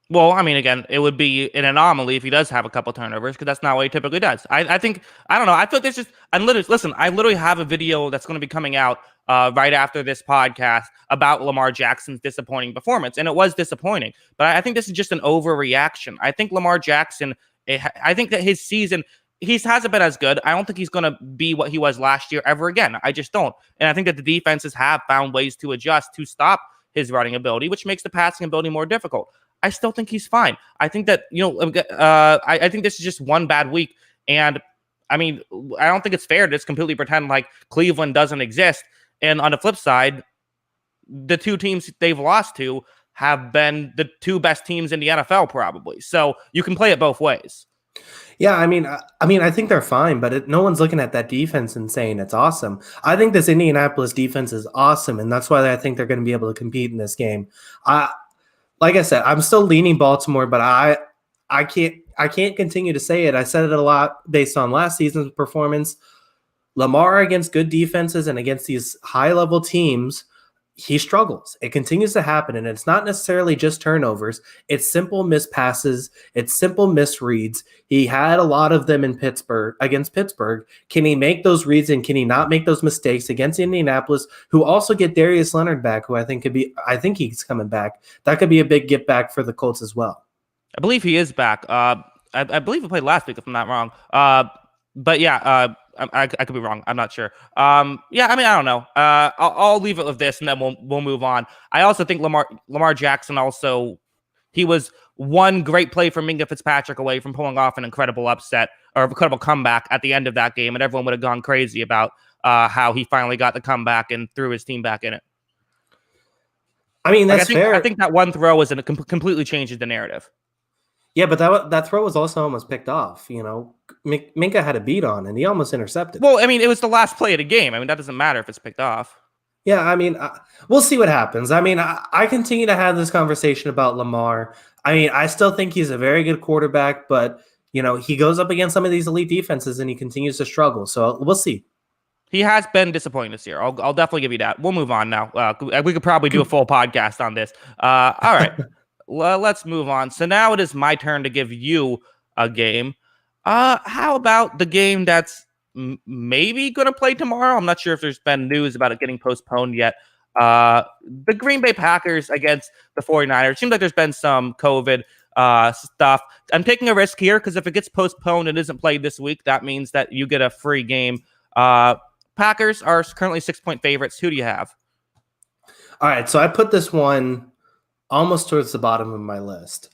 Well, I mean, again, it would be an anomaly if he does have a couple turnovers, because that's not what he typically does. I don't know. I feel like there's just, I literally have a video that's going to be coming out right after this podcast about Lamar Jackson's disappointing performance. And it was disappointing, but I think this is just an overreaction. I think Lamar Jackson I think that his season, he hasn't been as good. I don't think he's going to be what he was last year ever again. I just don't. And I think that the defenses have found ways to adjust to stop his running ability, which makes the passing ability more difficult. I still think he's fine. I think that, I think this is just one bad week. And I mean, I don't think it's fair to just completely pretend like Cleveland doesn't exist. And on the flip side, the two teams they've lost to have been the two best teams in the NFL, probably. So you can play it both ways. Yeah, I mean, I think they're fine, but no one's looking at that defense and saying it's awesome. I think this Indianapolis defense is awesome, and that's why I think they're going to be able to compete in this game. Like I said, I'm still leaning Baltimore, but I can't continue to say it. I said it a lot based on last season's performance. Lamar against good defenses and against these high-level teams, he struggles. It continues to happen, and it's not necessarily just turnovers. It's simple missed passes. It's simple misreads. He had a lot of them in against Pittsburgh. Can he make those reads, and can he not make those mistakes against Indianapolis, who also get Darius Leonard back, who I think he's coming back. That could be a big get back for the Colts as well. I believe he is back. I believe he played last week, if I'm not wrong. But yeah, I could be wrong. I'm not sure. Yeah, I mean, I don't know. I'll leave it with this, and then we'll move on. I also think Lamar Jackson also, he was one great play from Minka Fitzpatrick away from pulling off an incredible upset or incredible comeback at the end of that game, and everyone would have gone crazy about how he finally got the comeback and threw his team back in it. I mean, that's fair. I think that one throw was completely changes the narrative. Yeah, but that throw was also almost picked off. You know, Minka had a beat on, and he almost intercepted. Well, I mean, it was the last play of the game. I mean, that doesn't matter if it's picked off. Yeah, I mean, we'll see what happens. I mean, I continue to have this conversation about Lamar. I mean, I still think he's a very good quarterback, but, you know, he goes up against some of these elite defenses, and he continues to struggle. So we'll see. He has been disappointing this year. I'll definitely give you that. We'll move on now. We could probably do a full podcast on this. All right. Let's move on. So now it is my turn to give you a game. How about the game that's maybe going to play tomorrow? I'm not sure if there's been news about it getting postponed yet. The Green Bay Packers against the 49ers. It seems like there's been some COVID stuff. I'm taking a risk here because if it gets postponed and isn't played this week, that means that you get a free game. Packers are currently 6-point favorites. Who do you have? All right, so I put this one almost towards the bottom of my list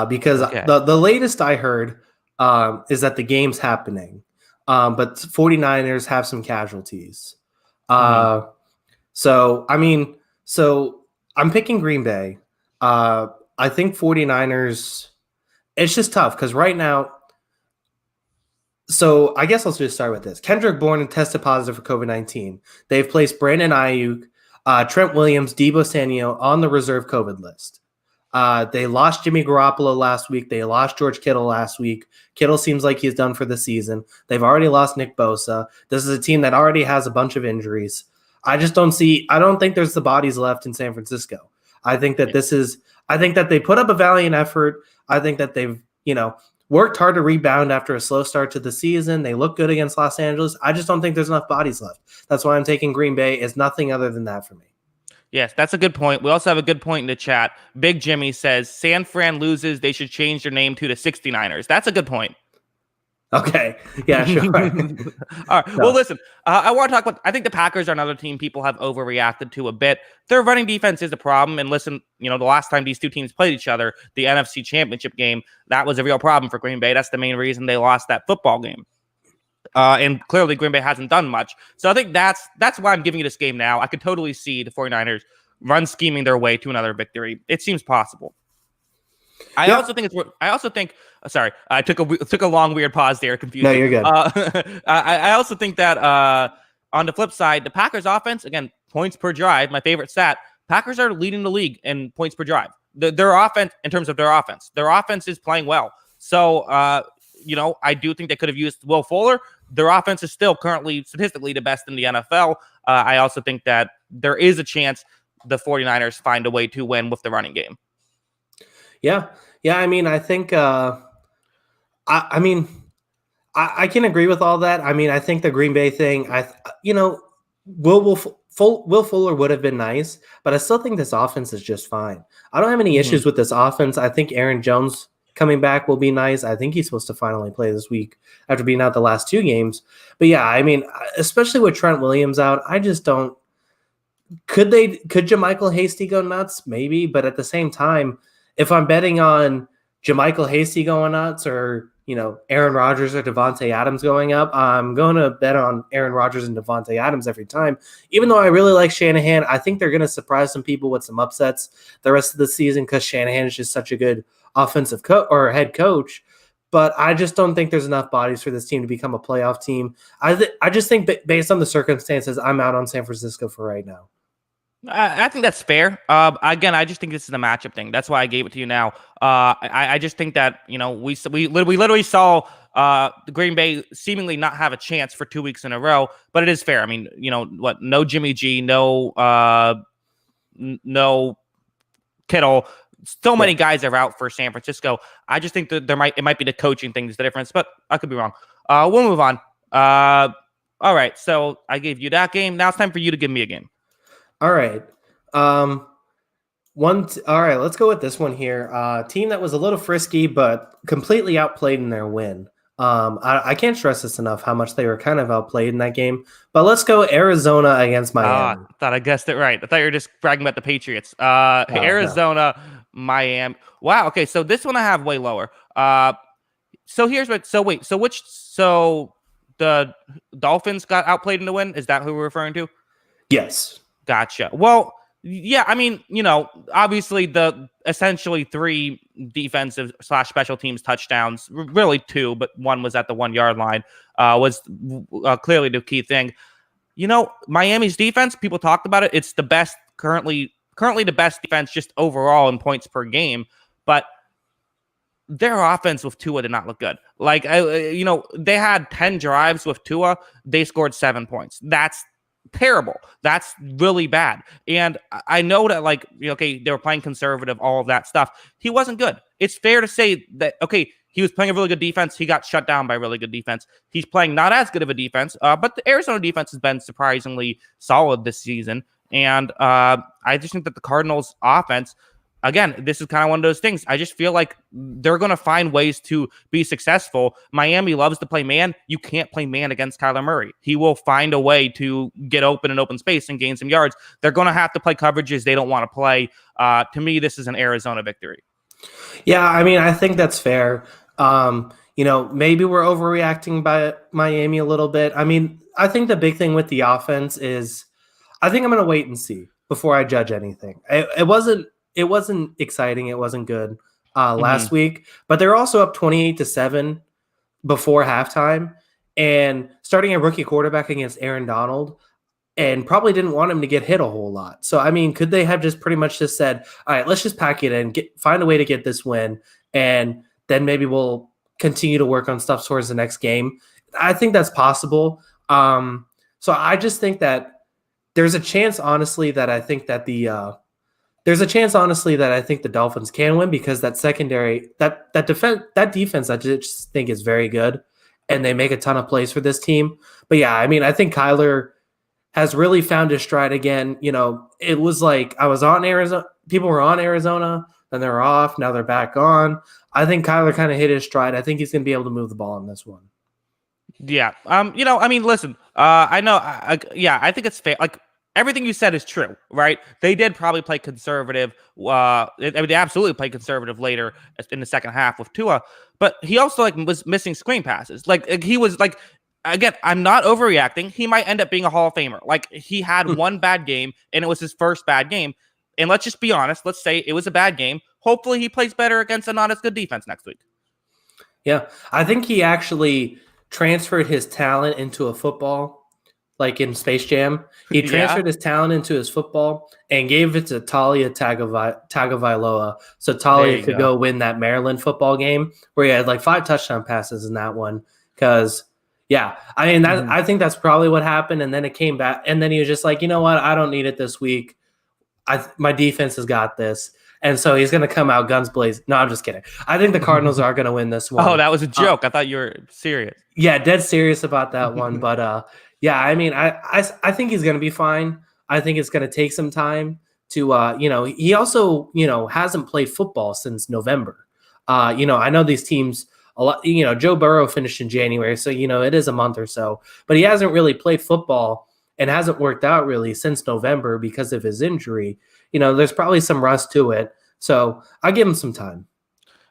because the latest I heard is that the game's happening, but 49ers have some casualties. So I'm picking Green Bay. I think 49ers, it's just tough because right now, so I guess I'll just start with this. Kendrick Bourne tested positive for COVID-19. They've placed Brandon Ayuk, Trent Williams, Deebo Samuel on the reserve COVID list. They lost Jimmy Garoppolo last week. They lost George Kittle last week. Kittle seems like he's done for the season. They've already lost Nick Bosa. This is a team that already has a bunch of injuries. I don't think there's the bodies left in San Francisco. I think that they put up a valiant effort. I think that they've, worked hard to rebound after a slow start to the season. They look good against Los Angeles. I just don't think there's enough bodies left. That's why I'm taking Green Bay. It's nothing other than that for me. Yes, that's a good point. We also have a good point in the chat. Big Jimmy says, San Fran loses. They should change their name to the 69ers. That's a good point. Okay. Yeah, sure. All right. No. Well, listen, I want to talk about, I think the Packers are another team people have overreacted to a bit. Their running defense is a problem. And listen, the last time these two teams played each other, the NFC Championship game, that was a real problem for Green Bay. That's the main reason they lost that football game. And clearly Green Bay hasn't done much. So I think that's why I'm giving you this game now. I could totally see the 49ers run scheming their way to another victory. It seems possible. I also think sorry, I took a long weird pause there, confused. No, you're good. I also think that on the flip side, the Packers offense, again, points per drive, my favorite stat, Packers are leading the league in points per drive. Their offense, in terms of their offense is playing well. So, I do think they could have used Will Fuller. Their offense is still currently statistically the best in the NFL. I also think that there is a chance the 49ers find a way to win with the running game. Yeah. I mean, I think, I can agree with all that. I mean, I think the Green Bay thing, Will Fuller would have been nice, but I still think this offense is just fine. I don't have any issues with this offense. I think Aaron Jones coming back will be nice. I think he's supposed to finally play this week after being out the last 2 games. But yeah, I mean, especially with Trent Williams out, I just don't. Could JaMychal Hasty go nuts? Maybe, but at the same time, if I'm betting on JaMychal Hasty going nuts or Aaron Rodgers or Devontae Adams going up, I'm going to bet on Aaron Rodgers and Devontae Adams every time. Even though I really like Shanahan, I think they're going to surprise some people with some upsets the rest of the season because Shanahan is just such a good offensive head coach. But I just don't think there's enough bodies for this team to become a playoff team. I just think based on the circumstances, I'm out on San Francisco for right now. I think that's fair. Again, I just think this is a matchup thing. That's why I gave it to you now. I just think that we literally saw the Green Bay seemingly not have a chance for 2 weeks in a row, but it is fair. I mean, no Jimmy G, no Kittle. So many guys are out for San Francisco. I just think that it might be the coaching thing is the difference, but I could be wrong. We'll move on. All right, so I gave you that game. Now it's time for you to give me a game. All right. All right, let's go with this one here. Team that was a little frisky, but completely outplayed in their win. I can't stress this enough how much they were kind of outplayed in that game. But let's go Arizona against Miami. I thought I guessed it right. I thought you were just bragging about the Patriots. Arizona, no. Miami. Wow. Okay, so this one I have way lower. So the Dolphins got outplayed in the win? Is that who we're referring to? Yes. Gotcha. Well, yeah, I mean, obviously the essentially 3 defensive / special teams touchdowns, really 2, but one was at the 1-yard line, was clearly the key thing. Miami's defense, people talked about it. It's the best currently the best defense just overall in points per game, but their offense with Tua did not look good. Like, they had 10 drives with Tua. They scored 7 points. That's terrible. That's really bad. And I know that, they were playing conservative, all of that stuff. He wasn't good. It's fair to say that, he was playing a really good defense. He got shut down by really good defense. He's playing not as good of a defense, but the Arizona defense has been surprisingly solid this season. And I just think that the Cardinals offense, again, this is kind of one of those things. I just feel like they're going to find ways to be successful. Miami loves to play man. You can't play man against Kyler Murray. He will find a way to get open in open space and gain some yards. They're going to have to play coverages they don't want to play. To me, this is an Arizona victory. Yeah, I mean, I think that's fair. Maybe we're overreacting by Miami a little bit. I mean, I think the big thing with the offense is I think I'm going to wait and see before I judge anything. It wasn't exciting. It wasn't good last week, but they're also up 28-7 before halftime and starting a rookie quarterback against Aaron Donald and probably didn't want him to get hit a whole lot. So, I mean, could they have just pretty much just said, all right, let's just pack it in, find a way to get this win, and then maybe we'll continue to work on stuff towards the next game. I think that's possible. So I just think that there's a chance, honestly, that I think that the Dolphins can win because that secondary, that defense, I just think is very good, and they make a ton of plays for this team. But yeah, I mean, I think Kyler has really found his stride again. It was like I was on Arizona, people were on Arizona, then they were off, now they're back on. I think Kyler kind of hit his stride. I think he's going to be able to move the ball in this one. Yeah. I mean, listen, I know, I think it's fair. Like, everything you said is true, right? They did probably play conservative. They absolutely played conservative later in the second half with Tua, but he also was missing screen passes. He was again, I'm not overreacting. He might end up being a Hall of Famer. He had one bad game, and it was his first bad game. And let's just be honest. Let's say it was a bad game. Hopefully, he plays better against a not as good defense next week. Yeah, I think he actually transferred his talent into a football. Like in Space Jam, he transferred his talent into his football and gave it to Talia Tagovailoa, so Talia could go win that Maryland football game where he had 5 touchdown passes in that one. Because, I mean, I think that's probably what happened. And then it came back, and then he was just like, you know what, I don't need it this week. My defense has got this. And so he's going to come out guns blazing. No, I'm just kidding. I think the Cardinals are going to win this one. Oh, that was a joke. I thought you were serious. Yeah, dead serious about that one. But, yeah, I mean, I think he's going to be fine. I think it's going to take some time to, he also, hasn't played football since November. I know these teams a lot. Joe Burrow finished in January, so it is a month or so, but he hasn't really played football and hasn't worked out really since November because of his injury. There's probably some rust to it, so I'll give him some time.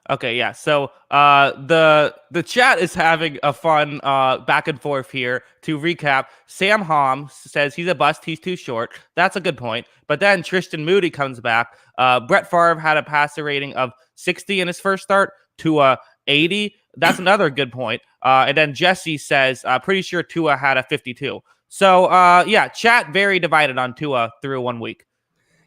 Okay, yeah. So the chat is having a fun back and forth here. To recap, Sam Hom says he's a bust, he's too short. That's a good point. But then Tristan Moody comes back. Brett Favre had a passer rating of 60 in his first start to 80. That's another good point. And then Jesse says, pretty sure Tua had a 52. So yeah, chat very divided on Tua through 1 week.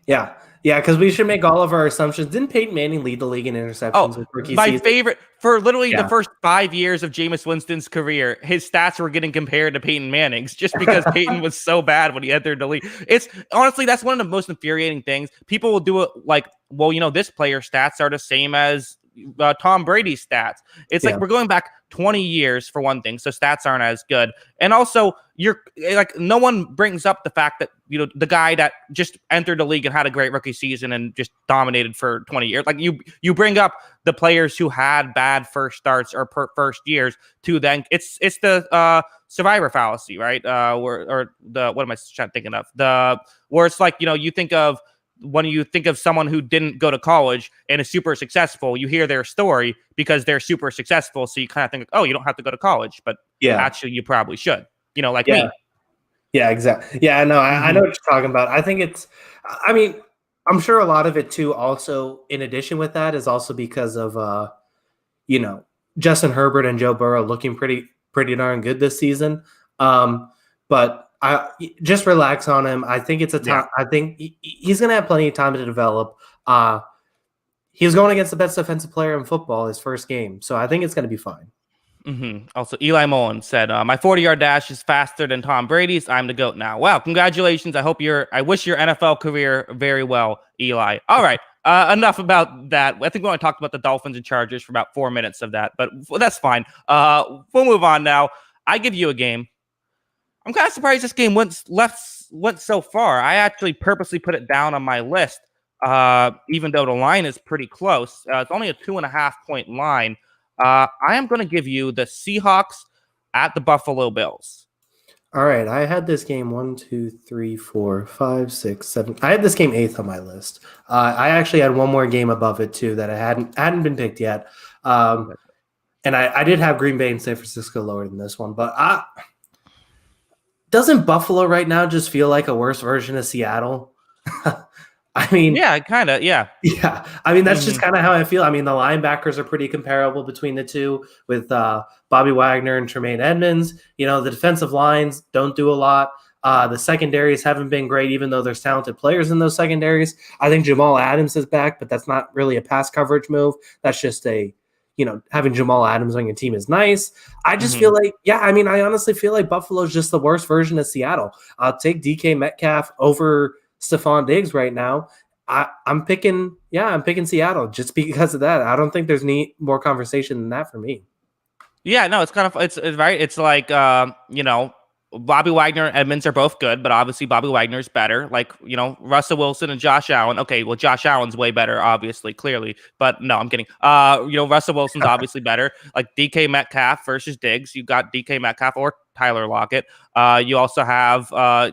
Yeah. Yeah, because we should make all of our assumptions. Didn't Peyton Manning lead the league in interceptions with rookie my season? favorite for literally the first 5 years of Jameis Winston's career, his stats were getting compared to Peyton Manning's just because Peyton was so bad when he entered the league. It's honestly, that's one of the most infuriating things. People will do it like, well, this player's stats are the same as Tom Brady's stats. It's like we're going back 20 years for one thing, so stats aren't as good. And also, you're like, no one brings up the fact that the guy that just entered the league and had a great rookie season and just dominated for 20 years. Like you bring up the players who had bad first starts or first years to then it's the survivor fallacy, right? Or the what am I thinking of? Where it's like you think of. When you think of someone who didn't go to college and is super successful, you hear their story because they're super successful. So you kind of think, oh, you don't have to go to college, but actually you probably should, like me. Yeah, exactly. Yeah, no, I know what you're talking about. I think I'm sure a lot of it too, also in addition with that is also because of, Justin Herbert and Joe Burrow looking pretty darn good this season. But I just relax on him. I think it's a time. I think he's going to have plenty of time to develop. He was going against the best defensive player in football his first game, so I think it's going to be fine. Also, Eli Mullen said, "My 40-yard dash is faster than Tom Brady's. I'm the GOAT now." Wow, congratulations! I wish your NFL career very well, Eli. All right, enough about that. I think we only talked about the Dolphins and Chargers for about 4 minutes of that, but that's fine. We'll move on now. I give you a game. I'm kind of surprised this game went so far. I actually purposely put it down on my list, even though the line is pretty close. It's only a 2.5 point line. I am going to give you the Seahawks at the Buffalo Bills. All right. I had this game 1, 2, 3, 4, 5, 6, 7. I had this game 8th on my list. I actually had one more game above it too that I hadn't been picked yet. And I did have Green Bay and San Francisco lower than this one, but doesn't Buffalo right now just feel like a worse version of Seattle? I mean, yeah, kind of, yeah. Yeah, I mean, that's just kind of how I feel. I mean, the linebackers are pretty comparable between the two with Bobby Wagner and Tremaine Edmonds. The defensive lines don't do a lot. The secondaries haven't been great, even though there's talented players in those secondaries. I think Jamal Adams is back, but that's not really a pass coverage move. That's just having Jamal Adams on your team is nice. I just feel like, I honestly feel like Buffalo's just the worst version of Seattle. I'll take DK Metcalf over Stephon Diggs right now. I'm picking Seattle just because of that. I don't think there's more conversation than that for me. Yeah, no, it's right. It's like, Bobby Wagner and Edmonds are both good, but obviously Bobby Wagner's better. Like, Russell Wilson and Josh Allen. Okay, well, Josh Allen's way better, obviously, clearly. But no, I'm kidding. Russell Wilson's obviously better. Like DK Metcalf versus Diggs. You got DK Metcalf or Tyler Lockett. You also have, where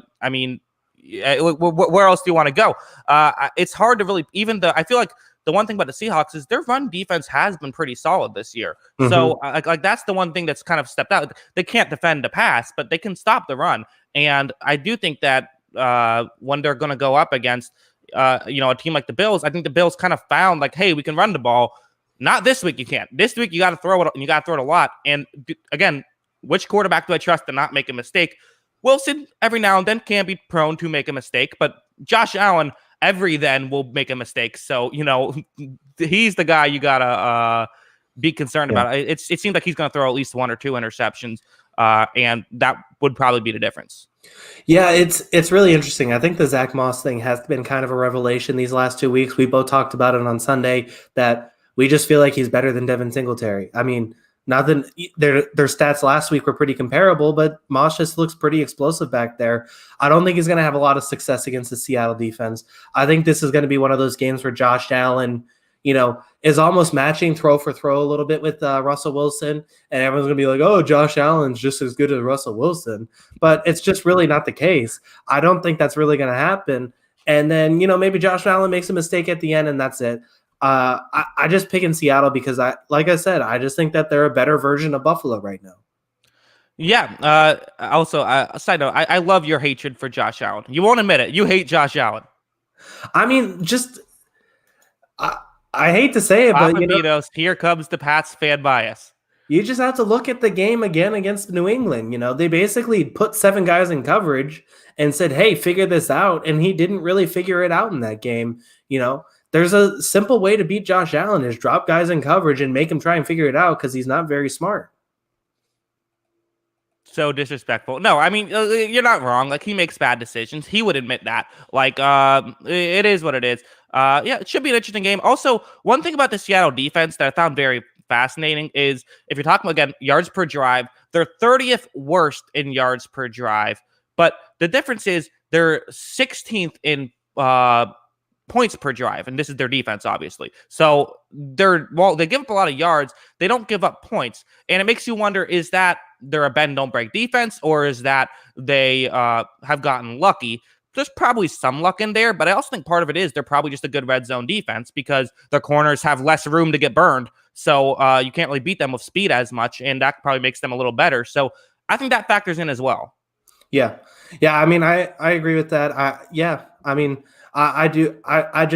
else do you want to go? It's hard to really, I feel like the one thing about the Seahawks is their run defense has been pretty solid this year. So that's the one thing that's kind of stepped out. They can't defend the pass, but they can stop the run. And I do think that when they're going to go up against, a team like the Bills, I think the Bills kind of found like, hey, we can run the ball. Not this week. You can't. This week you got to throw it, and you got to throw it a lot. And again, which quarterback do I trust to not make a mistake? Wilson every now and then can be prone to make a mistake, but Josh Allen every then will make a mistake. So, he's the guy you got to be concerned about. It seems like he's going to throw at least 1 or 2 interceptions, and that would probably be the difference. Yeah, it's really interesting. I think the Zach Moss thing has been kind of a revelation these last 2 weeks. We both talked about it on Sunday that we just feel like he's better than Devin Singletary. I mean, their stats last week were pretty comparable, but Moss just looks pretty explosive back there. I don't think he's going to have a lot of success against the Seattle defense. I think this is going to be one of those games where Josh Allen, is almost matching throw for throw a little bit with Russell Wilson. And everyone's going to be like, oh, Josh Allen's just as good as Russell Wilson. But it's just really not the case. I don't think that's really going to happen. And then, maybe Josh Allen makes a mistake at the end and that's it. I just pick in Seattle because like I said, I just think that they're a better version of Buffalo right now. Yeah. Also, a side note, I love your hatred for Josh Allen. You won't admit it. You hate Josh Allen. I mean, I hate to say it, but here comes the Pats fan bias. You just have to look at the game again against New England. They basically put 7 guys in coverage and said, hey, figure this out. And he didn't really figure it out in that game. There's a simple way to beat Josh Allen is drop guys in coverage and make him try and figure it out because he's not very smart. So disrespectful. No, I mean, you're not wrong. Like, he makes bad decisions. He would admit that. Like, it is what it is. Yeah, it should be an interesting game. Also, one thing about the Seattle defense that I found very fascinating is if you're talking again yards per drive, they're 30th worst in yards per drive. But the difference is they're 16th in points per drive, and this is their defense, obviously. So they give up a lot of yards, they don't give up points, and it makes you wonder: is that they're a bend don't break defense, or is that they have gotten lucky? There's probably some luck in there, but I also think part of it is they're probably just a good red zone defense because their corners have less room to get burned, so you can't really beat them with speed as much, and that probably makes them a little better. So I think that factors in as well. Yeah. I mean, I agree with that. I mean, I do. I'm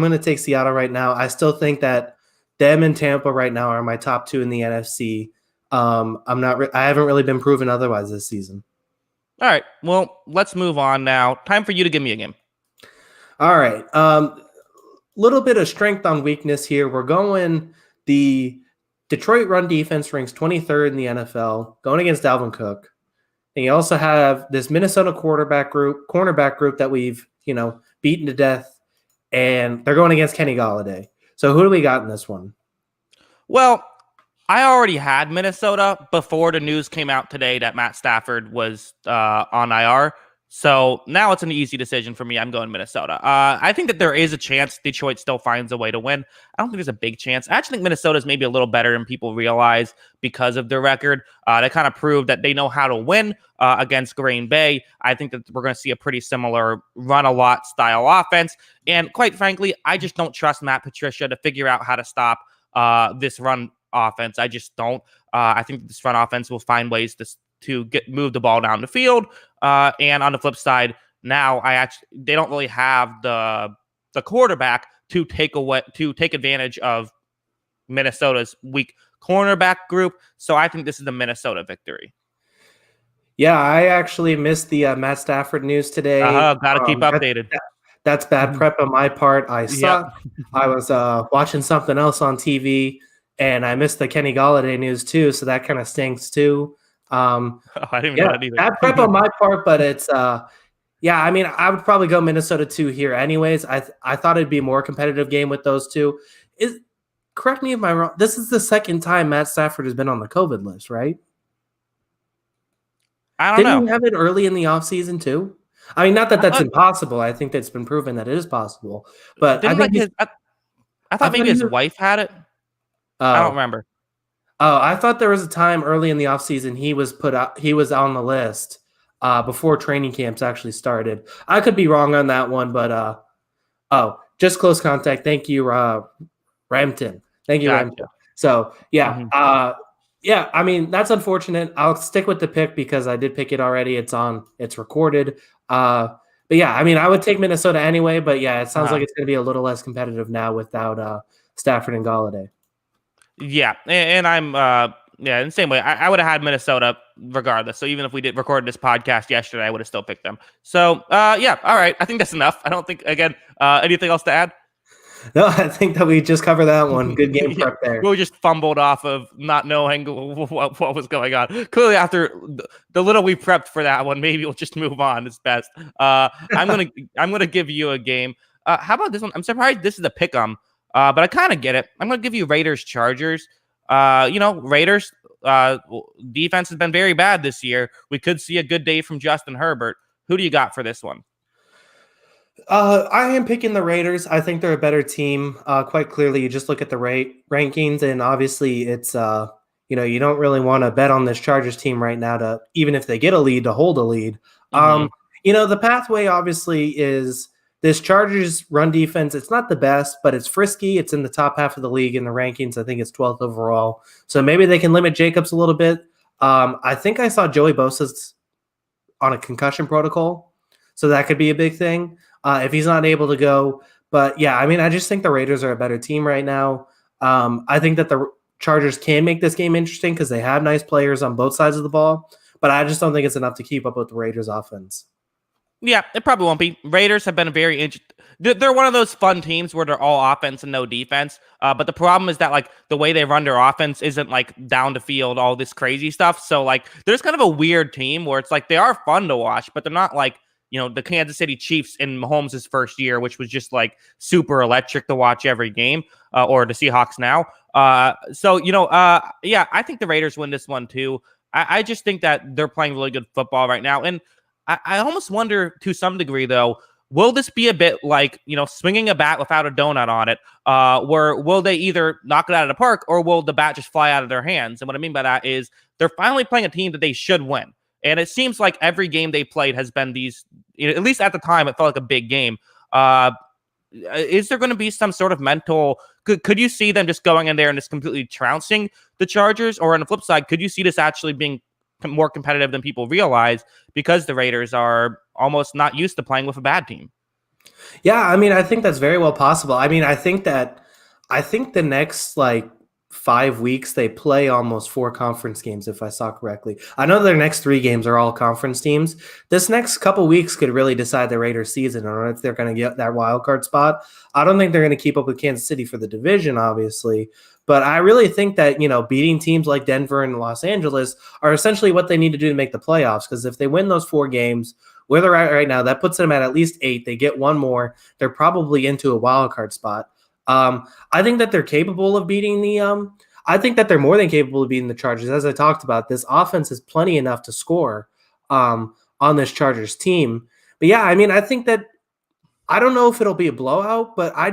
going to take Seattle right now. I still think that them and Tampa right now are my top 2 in the NFC. I haven't really been proven otherwise this season. All right. Well, let's move on now. Time for you to give me a game. All right. Little bit of strength on weakness here. We're going the Detroit run defense ranks 23rd in the NFL, going against Dalvin Cook. And you also have this Minnesota cornerback group that we've, beaten to death, and they're going against Kenny Golladay. So who do we got in this one? Well, I already had Minnesota before the news came out today that Matt Stafford was on IR. So now it's an easy decision for me. I'm going Minnesota. I think that there is a chance Detroit still finds a way to win. I don't think there's a big chance. I actually think Minnesota's maybe a little better than people realize because of their record. They kind of proved that they know how to win against Green Bay. I think that we're going to see a pretty similar run-a-lot style offense. And quite frankly, I just don't trust Matt Patricia to figure out how to stop this run offense. I just don't. I think this front offense will find ways to move the ball down the field. And on the flip side, now they don't really have the quarterback to take advantage of Minnesota's weak cornerback group. So I think this is the Minnesota victory. Yeah, I actually missed the Matt Stafford news today. Got to keep updated. That's bad prep on my part. I was watching something else on TV, and I missed the Kenny Golladay news too. So that kind of stinks too. I didn't even know that either. Bad prep on my part, but it's I mean, I would probably go Minnesota 2 here anyways. I thought it'd be a more competitive game with those two. Correct me if I'm wrong. This is the second time Matt Stafford has been on the COVID list, right? I don't know. Didn't he have it early in the offseason too? I mean, not that that's impossible. I think that's been proven that it is possible. But I thought maybe his wife had it. I don't remember. Oh, I thought there was a time early in the offseason he was on the list before training camps actually started. I could be wrong on that one, but just close contact. Thank you, Rampton. Thank you, Rampton. So I mean, that's unfortunate. I'll stick with the pick because I did pick it already. It's recorded. But yeah, I mean, I would take Minnesota anyway, but yeah, it sounds like it's going to be a little less competitive now without Stafford and Golladay. Yeah, and I'm in the same way. I would have had Minnesota regardless. So even if we did record this podcast yesterday, I would have still picked them. So all right. I think that's enough. I don't think anything else to add. No, I think that we just covered that one. Good game prep there. We just fumbled off of not knowing what was going on. Clearly, after the little we prepped for that one, maybe we'll just move on. It's best. I'm gonna give you a game. How about this one? I'm surprised this is a pick-em. But I kind of get it. I'm going to give you Raiders Chargers. Raiders defense has been very bad this year. We could see a good day from Justin Herbert. Who do you got for this one? I am picking the Raiders. I think they're a better team. Quite clearly, you just look at the rankings, and obviously, it's you don't really want to bet on this Chargers team right now to even if they get a lead to hold a lead. Hmm. The pathway obviously is this Chargers run defense. It's not the best, but it's frisky. It's in the top half of the league in the rankings. I think it's 12th overall. So maybe they can limit Jacobs a little bit. I think I saw Joey Bosa's on a concussion protocol, so that could be a big thing if he's not able to go. But yeah, I mean, I just think the Raiders are a better team right now. I think that the Chargers can make this game interesting because they have nice players on both sides of the ball, but I just don't think it's enough to keep up with the Raiders' offense. Yeah, it probably won't be. Raiders have been a very interesting. They're one of those fun teams where they're all offense and no defense. But the problem is that like the way they run their offense isn't like down the field, all this crazy stuff. So like there's kind of a weird team where it's like they are fun to watch, but they're not like the Kansas City Chiefs in Mahomes' first year, which was just like super electric to watch every game, or the Seahawks now. Yeah, I think the Raiders win this one too. I just think that they're playing really good football right now, and I almost wonder to some degree, though, will this be a bit like, swinging a bat without a donut on it? Where will they either knock it out of the park or will the bat just fly out of their hands? And what I mean by that is they're finally playing a team that they should win. And it seems like every game they played has been these, at least at the time, it felt like a big game. Is there going to be some sort of mental? Could you see them just going in there and just completely trouncing the Chargers? Or on the flip side, could you see this actually being more competitive than people realize because the Raiders are almost not used to playing with a bad team? Yeah, I mean, I think that's very well possible. I mean, I think the next 5 weeks they play almost 4 conference games, if I saw correctly. I know their next 3 games are all conference teams. This next couple weeks could really decide the Raiders' season or if they're going to get that wild card spot. I don't think they're going to keep up with Kansas City for the division, obviously. But I really think that, beating teams like Denver and Los Angeles are essentially what they need to do to make the playoffs. Because if they win those 4 games, where they're at right now, that puts them at least 8. They get one more. They're probably into a wild card spot. I think that they're capable of beating I think that they're more than capable of beating the Chargers. As I talked about, this offense is plenty enough to score on this Chargers team. But yeah, I mean, I think that I don't know if it'll be a blowout, but I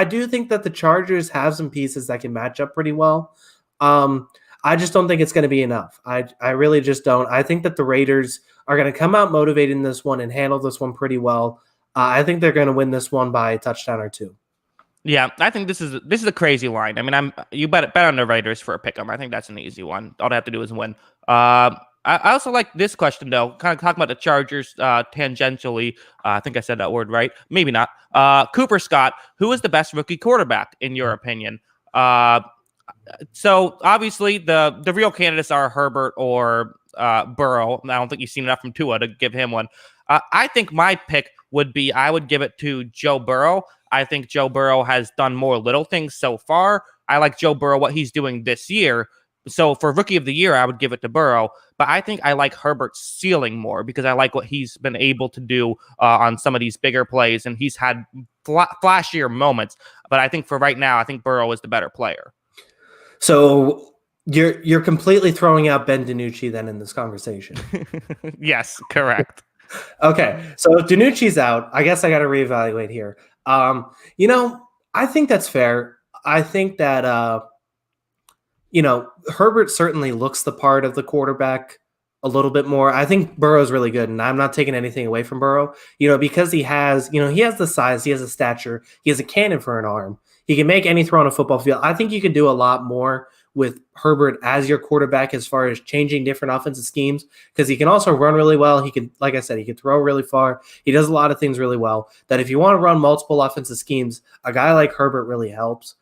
do think that the Chargers have some pieces that can match up pretty well. I just don't think it's going to be enough. I really just don't. I think that the Raiders are going to come out motivated in this one and handle this one pretty well. I think they're going to win this one by a touchdown or 2. Yeah, I think this is a crazy line. I mean, you bet on the Raiders for a pick 'em. I think that's an easy one. All they have to do is win. I also like this question though. Kind of talking about the Chargers tangentially. I think I said that word right. Maybe not. Cooper Scott, who is the best rookie quarterback in your opinion? So obviously the real candidates are Herbert or Burrow. I don't think you've seen enough from Tua to give him one. I think my pick would be I would give it to Joe Burrow. I think Joe Burrow has done more little things so far. I like Joe Burrow, what he's doing this year. So for Rookie of the Year, I would give it to Burrow. But I think I like Herbert's ceiling more because I like what he's been able to do on some of these bigger plays. And he's had flashier moments. But I think for right now, I think Burrow is the better player. So you're completely throwing out Ben DiNucci then in this conversation. Yes, correct. Okay, so if DiNucci's out, I guess I got to reevaluate here. I think that's fair. I think that Herbert certainly looks the part of the quarterback a little bit more. I think Burrow's really good, and I'm not taking anything away from Burrow. Because he has the size, he has the stature, he has a cannon for an arm. He can make any throw on a football field. I think you can do a lot more with Herbert as your quarterback as far as changing different offensive schemes because he can also run really well. He can, like I said, he can throw really far. He does a lot of things really well that if you want to run multiple offensive schemes, a guy like Herbert really helps.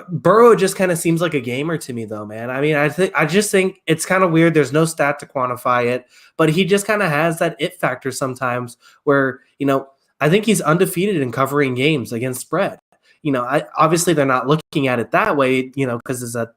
Burrow just kind of seems like a gamer to me though, man. I mean, I just think it's kind of weird. There's no stat to quantify it, but he just kind of has that it factor sometimes where, I think he's undefeated in covering games against spread. Obviously they're not looking at it that way, because it's a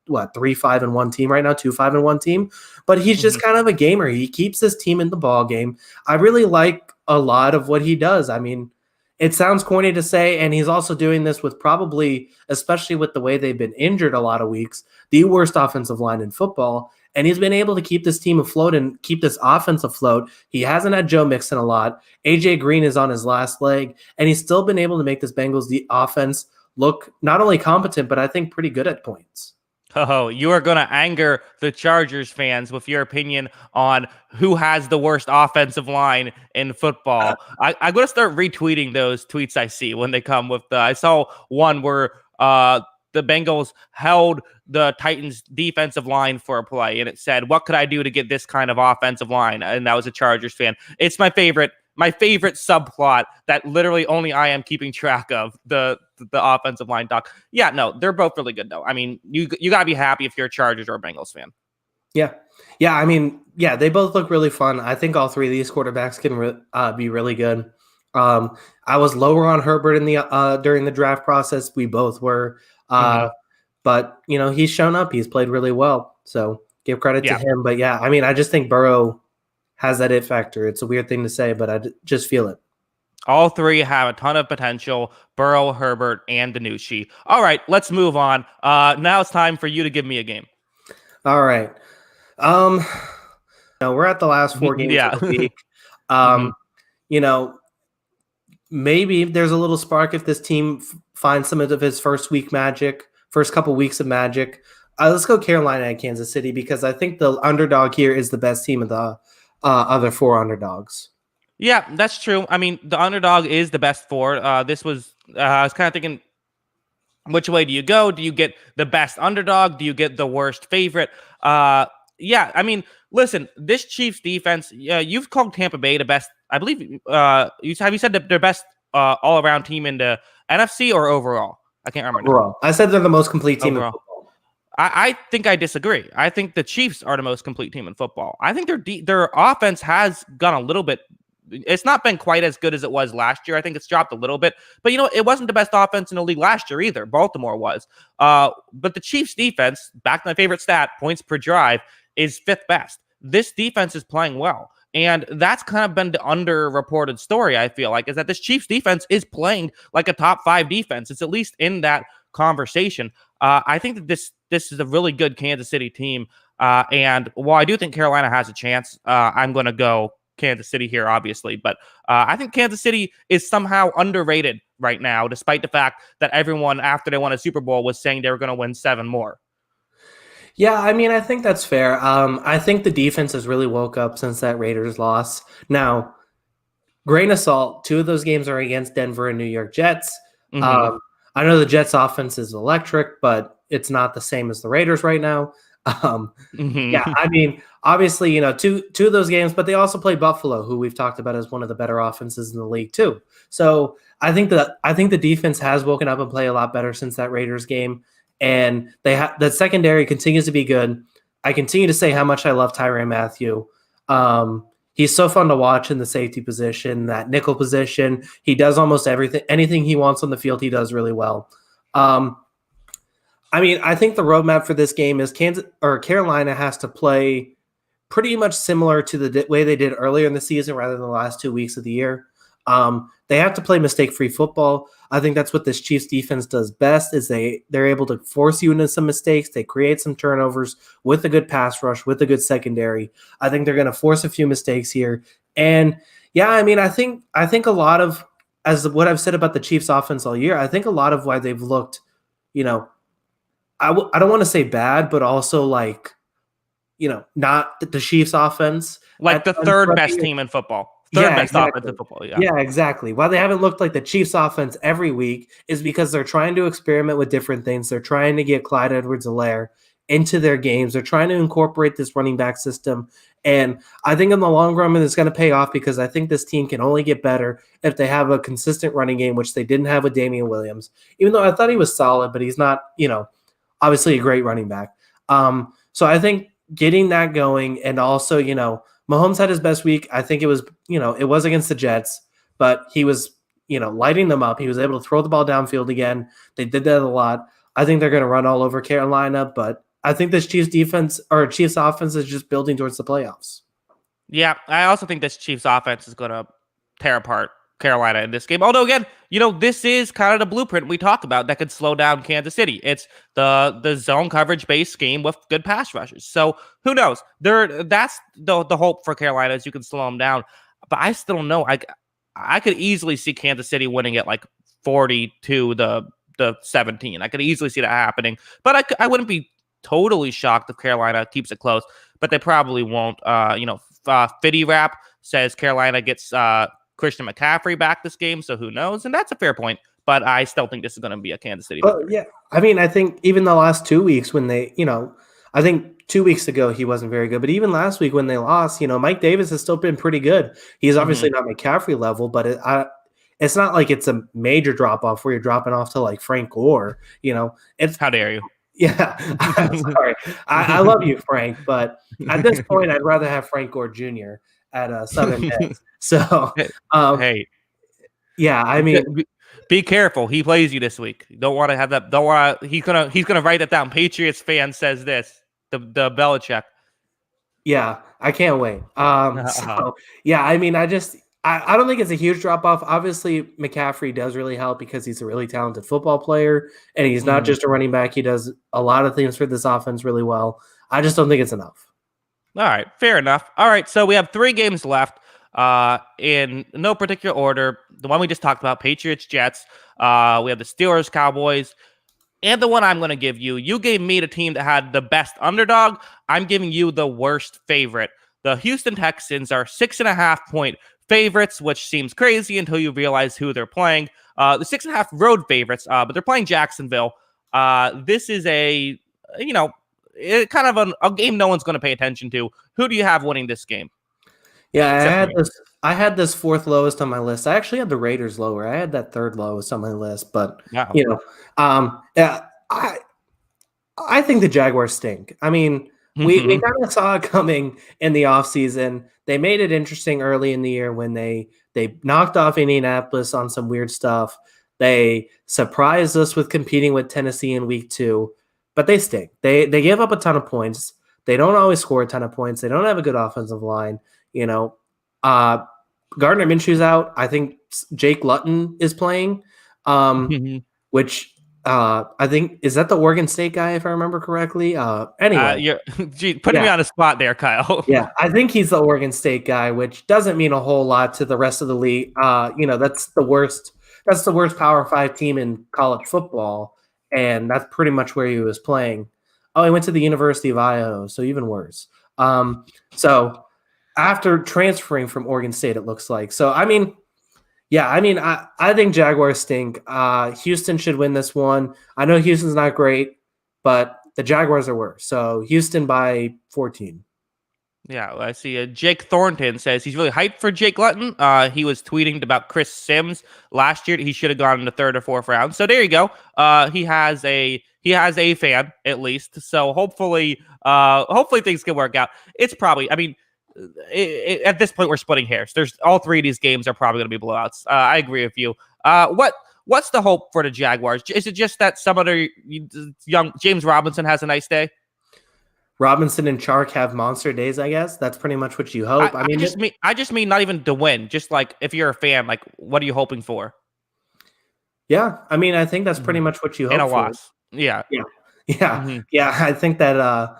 3-5-1 team right now, 2-5-1 team. But he's just kind of a gamer. He keeps this team in the ball game. I really like a lot of what he does. I mean, it sounds corny to say, and he's also doing this with probably, especially with the way they've been injured a lot of weeks, the worst offensive line in football. And he's been able to keep this team afloat and keep this offense afloat. He hasn't had Joe Mixon a lot. AJ Green is on his last leg, and he's still been able to make this Bengals offense look not only competent, but I think pretty good at points. Oh, you are going to anger the Chargers fans with your opinion on who has the worst offensive line in football. I'm going to start retweeting those tweets I see when they come with I saw one where the Bengals held the Titans defensive line for a play, and it said, "What could I do to get this kind of offensive line?" And that was a Chargers fan. It's my favorite subplot that literally only I am keeping track of, the offensive line talk. Yeah, no, they're both really good though. I mean, you got to be happy if you're a Chargers or a Bengals fan. Yeah. Yeah, I mean, yeah, they both look really fun. I think all three of these quarterbacks can be really good. I was lower on Herbert in the during the draft process. We both were. But, he's shown up. He's played really well. So give credit to him. But, yeah, I mean, I just think Burrow has that it factor. It's a weird thing to say, but I just feel it. All three have a ton of potential: Burrow, Herbert, and Danucci. All right, let's move on. Now it's time for you to give me a game. All right. We're at the last 4 games of the week. Maybe there's a little spark if this team finds some of his first couple weeks of magic. Let's go Carolina and Kansas City, because I think the underdog here is the best team of the other 4 underdogs. Yeah, that's true. I mean, the underdog is the best 4. I was kind of thinking, which way do you go? Do you get the best underdog? Do you get the worst favorite? Yeah, I mean, listen, this Chiefs defense, you've called Tampa Bay the best. I believe have you said that they're best all-around team in the NFC or overall? I can't remember. Overall. I said they're the most complete team overall. In football. I think I disagree. I think the Chiefs are the most complete team in football. I think their offense has gone a little bit. It's not been quite as good as it was last year. I think it's dropped a little bit. But, it wasn't the best offense in the league last year either. Baltimore was. But the Chiefs defense, back to my favorite stat, points per drive, is 5th best. This defense is playing well. And that's kind of been the underreported story, I feel like, is that this Chiefs defense is playing like a top 5 defense. It's at least in that conversation. I think that this is a really good Kansas City team. And while I do think Carolina has a chance, I'm going to go Kansas City here, obviously. But I think Kansas City is somehow underrated right now, despite the fact that everyone, after they won a Super Bowl, was saying they were going to win 7 more. Yeah, I mean, I think that's fair. I think the defense has really woke up since that Raiders loss. Now, grain of salt, 2 of those games are against Denver and New York Jets. I know the Jets offense is electric, but it's not the same as the Raiders right now. Yeah, I mean, obviously, 2 of those games, but they also play Buffalo, who we've talked about as one of the better offenses in the league too. So I think the defense has woken up and play a lot better since that Raiders game. And the secondary continues to be good. I continue to say how much I love Tyrann Mathieu. He's so fun to watch in the safety position, that nickel position. He does almost anything he wants on the field. He does really well. I mean, I think the roadmap for this game is Carolina has to play pretty much similar to the way they did earlier in the season rather than the last 2 weeks of the year. They have to play mistake-free football. I think that's what this Chiefs defense does best, is they're able to force you into some mistakes. They create some turnovers with a good pass rush, with a good secondary. I think they're going to force a few mistakes here. And yeah, I mean, I think a lot of, as what I've said about the Chiefs offense all year, I think a lot of why they've looked, I don't want to say bad, but also not the Chiefs offense. Like the 3rd best team in football. Offense in football, yeah, exactly. Why they haven't looked like the Chiefs offense every week is because they're trying to experiment with different things. They're trying to get Clyde Edwards-Helaire into their games. They're trying to incorporate this running back system. And I think in the long run, it's going to pay off, because I think this team can only get better if they have a consistent running game, which they didn't have with Damian Williams, even though I thought he was solid, but he's not, obviously a great running back. So I think getting that going, and also, Mahomes had his best week. I think it was against the Jets, but he was, lighting them up. He was able to throw the ball downfield again. They did that a lot. I think they're going to run all over Carolina, but I think this Chiefs offense is just building towards the playoffs. Yeah, I also think this Chiefs offense is going to tear apart Carolina in this game. Although again, this is kind of the blueprint we talk about that could slow down Kansas City. It's the zone coverage based game with good pass rushers. So who knows? That's the hope for Carolina is you can slow them down. But I still don't know. I could easily see Kansas City winning at like 40 to the 17. I could easily see that happening. But I wouldn't be totally shocked if Carolina keeps it close. But they probably won't. Fitty Rap says Carolina gets Christian McCaffrey back this game, so who knows? And that's a fair point, but I still think this is going to be a Kansas City victory. Yeah, I mean, I think even the last 2 weeks when they, I think 2 weeks ago he wasn't very good, but even last week when they lost, Mike Davis has still been pretty good. He's obviously not McCaffrey level, but it's not like it's a major drop off where you're dropping off to like Frank Gore. It's how dare you? Yeah, sorry. I love you, Frank, but at this point, I'd rather have Frank Gore Jr. at Southern Miss. So, hey, yeah, I mean, be careful. He plays you this week. Don't want to have that. Don't want to. He's gonna write that down. Patriots fan says this. The Belichick. Yeah, I can't wait. So yeah, I mean, I don't think it's a huge drop off. Obviously, McCaffrey does really help because he's a really talented football player, and he's not just a running back. He does a lot of things for this offense really well. I just don't think it's enough. All right, fair enough. All right, so we have 3 games left. In no particular order. The one we just talked about, Patriots, Jets. We have the Steelers, Cowboys, and the one I'm going to give you. You gave me the team that had the best underdog. I'm giving you the worst favorite. The Houston Texans are 6.5-point favorites, which seems crazy until you realize who they're playing. The 6.5 road favorites, but they're playing Jacksonville. This is kind of a game no one's going to pay attention to. Who do you have winning this game? Yeah, I had this 4th lowest on my list. I actually had the Raiders lower. I had that 3rd lowest on my list, but yeah, I think the Jaguars stink. I mean, we kind of saw it coming in the offseason. They made it interesting early in the year when they knocked off Indianapolis on some weird stuff. They surprised us with competing with Tennessee in week 2, but they stink. They give up a ton of points. They don't always score a ton of points. They don't have a good offensive line. Gardner Minshew's out. I think Jake Luton is playing, which I think is that the Oregon State guy, if I remember correctly. Anyway, you're putting me on a spot there, Kyle. Yeah, I think he's the Oregon State guy, which doesn't mean a whole lot to the rest of the league. That's the worst. That's the worst Power 5 team in college football, and that's pretty much where he was playing. Oh, he went to the University of Idaho, so even worse. After transferring from Oregon State, it looks like. So, I mean, I think Jaguars stink. Houston should win this one. I know Houston's not great, but the Jaguars are worse. So, Houston by 14. Yeah, I see. Jake Thornton says he's really hyped for Jake Luton. He was tweeting about Chris Sims last year. He should have gone in the 3rd or 4th round. So there you go. He has a fan at least. So hopefully things can work out. It's probably. I mean. At this point, we're splitting hairs. There's all 3 of these games are probably going to be blowouts. I agree with you. What's the hope for the Jaguars? Is it just that some other young James Robinson has a nice day? Robinson and Chark have monster days, I guess. That's pretty much what you hope. I just mean not even to win. Just like if you're a fan, like what are you hoping for? Yeah, I mean, I think that's pretty much what you hope and a for. loss. Yeah. I think that a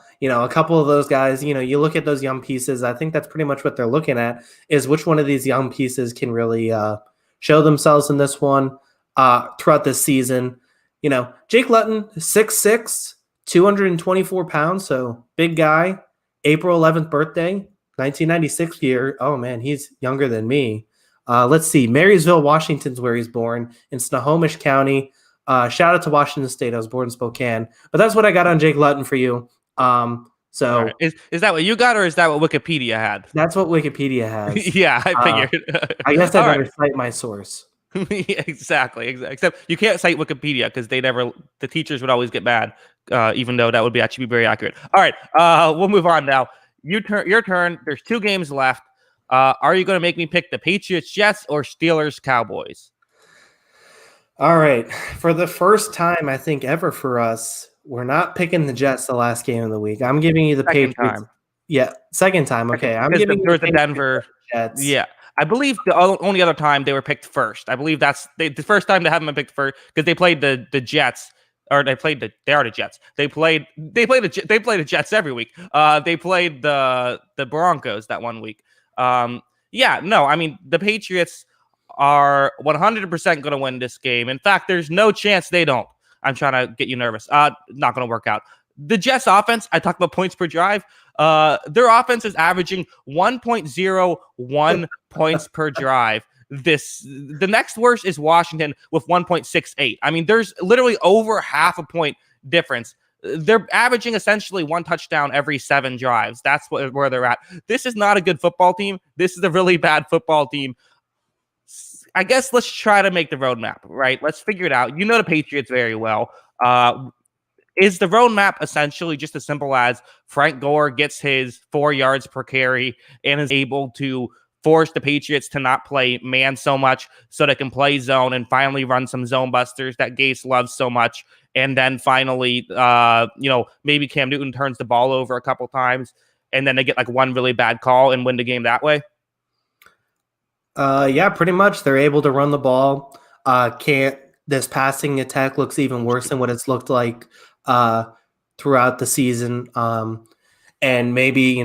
couple of those guys, you look at those young pieces. I think that's pretty much what they're looking at is which one of these young pieces can really show themselves in this one throughout this season. Jake Luton, 6'6", 224 pounds, so big guy. April 11th birthday, 1996 year. Oh man, he's younger than me. Let's see, Marysville, Washington's where he's born, in Snohomish County. Shout out to Washington State. I was born in Spokane, but that's what I got on Jake Luton for you. So right. Is that what you got, or is that what Wikipedia had? That's what Wikipedia has. Yeah, I figured. I guess I better cite my source. Yeah, exactly. Except you can't cite Wikipedia because the teachers would always get mad, even though that would actually be very accurate. All right, we'll move on now. Your turn. There's 2 games left. Are you going to make me pick the Patriots, Jets, or Steelers, Cowboys? All right. For the first time, I think ever for us, we're not picking the Jets the last game of the week. I'm giving you the Patriots. Time. Yeah, second time. Okay. I'm giving you the Denver Jets. Yeah. I believe the only other time they were picked first. I believe that's the first time they haven't been picked first because they played the Jets. Or they are the Jets. They played the Jets every week. They played the Broncos that one week. Yeah, no, I mean the Patriots are 100% going to win this game. In fact, there's no chance they don't. I'm trying to get you nervous. Not going to work out. The Jets offense, I talked about points per drive. Their offense is averaging 1.01 points per drive. The next worst is Washington with 1.68. I mean, there's literally over half a point difference. They're averaging essentially one touchdown every 7 drives. That's where they're at. This is not a good football team. This is a really bad football team. I guess let's try to make the roadmap, right? Let's figure it out. You know the Patriots very well. Is the roadmap essentially just as simple as Frank Gore gets his 4 yards per carry and is able to force the Patriots to not play man so much so they can play zone and finally run some zone busters that Gase loves so much? And then finally, maybe Cam Newton turns the ball over a couple times and then they get like one really bad call and win the game that way? Yeah, pretty much. They're able to run the ball. This passing attack looks even worse than what it's looked like throughout the season. And maybe,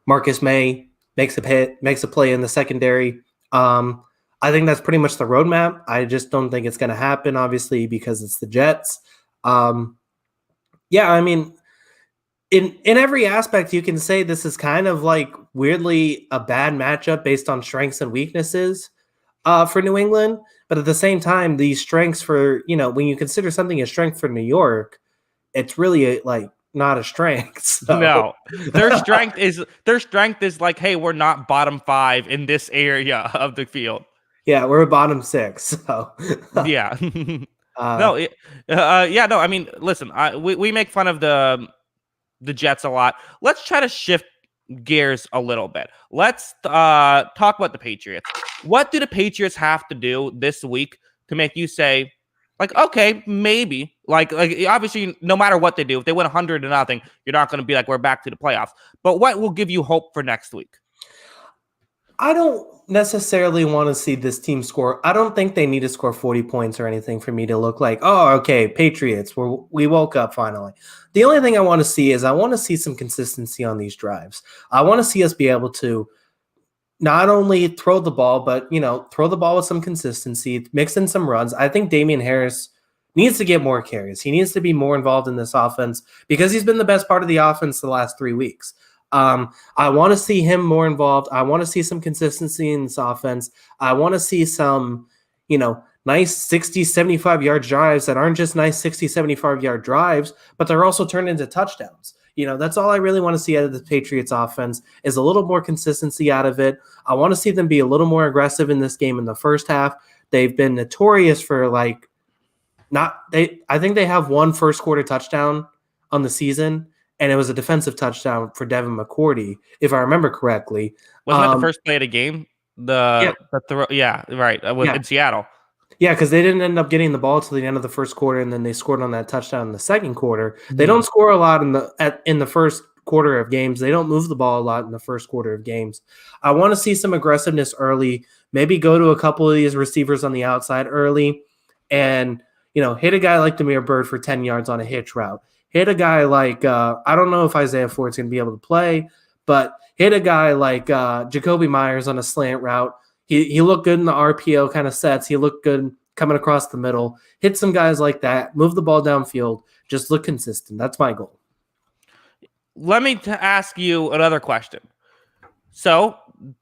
Marcus May makes a play in the secondary. I think that's pretty much the roadmap. I just don't think it's going to happen, obviously, because it's the Jets. Yeah, I mean, in every aspect, you can say this is kind of like weirdly a bad matchup based on strengths and weaknesses for New England. But at the same time, these strengths for, when you consider something a strength for New York, it's really not a strength. So. No, their strength is like, hey, we're not bottom 5 in this area of the field. Yeah, we're a bottom 6. So yeah, no. I mean, listen, we make fun of the Jets a lot. Let's try to shift gears a little bit. Let's talk about the Patriots. What do the Patriots have to do this week to make you say, like, okay, maybe, like obviously, no matter what they do, if they win 100-0, you're not going to be like, we're back to the playoffs. But what will give you hope for next week? I don't necessarily want to see this team score. I don't think they need to score 40 points or anything for me to look like, oh, okay, Patriots, we woke up finally. The only thing I want to see is I want to see some consistency on these drives. I want to see us be able to not only throw the ball, but, throw the ball with some consistency, mix in some runs. I think Damian Harris needs to get more carries. He needs to be more involved in this offense because he's been the best part of the offense the last 3 weeks. I want to see him more involved. I want to see some consistency in this offense. I want to see some, nice 60, 75-yard drives that aren't just nice 60, 75-yard drives, but they're also turned into touchdowns. That's all I really want to see out of the Patriots offense is a little more consistency out of it. I want to see them be a little more aggressive in this game in the first half. They've been notorious for I think they have one first quarter touchdown on the season, and it was a defensive touchdown for Devin McCourty, if I remember correctly. Wasn't that the first play of the game? In Seattle. Yeah, because they didn't end up getting the ball till the end of the first quarter, and then they scored on that touchdown in the second quarter. They don't score a lot in the first quarter of games. They don't move the ball a lot in the first quarter of games. I want to see some aggressiveness early. Maybe go to a couple of these receivers on the outside early, and hit a guy like Damiere Byrd for 10 yards on a hitch route. Hit a guy like I don't know if Isaiah Ford's going to be able to play, but hit a guy like Jacoby Myers on a slant route. He looked good in the RPO kind of sets. He looked good coming across the middle. Hit some guys like that. Move the ball downfield. Just look consistent. That's my goal. Let me ask you another question. So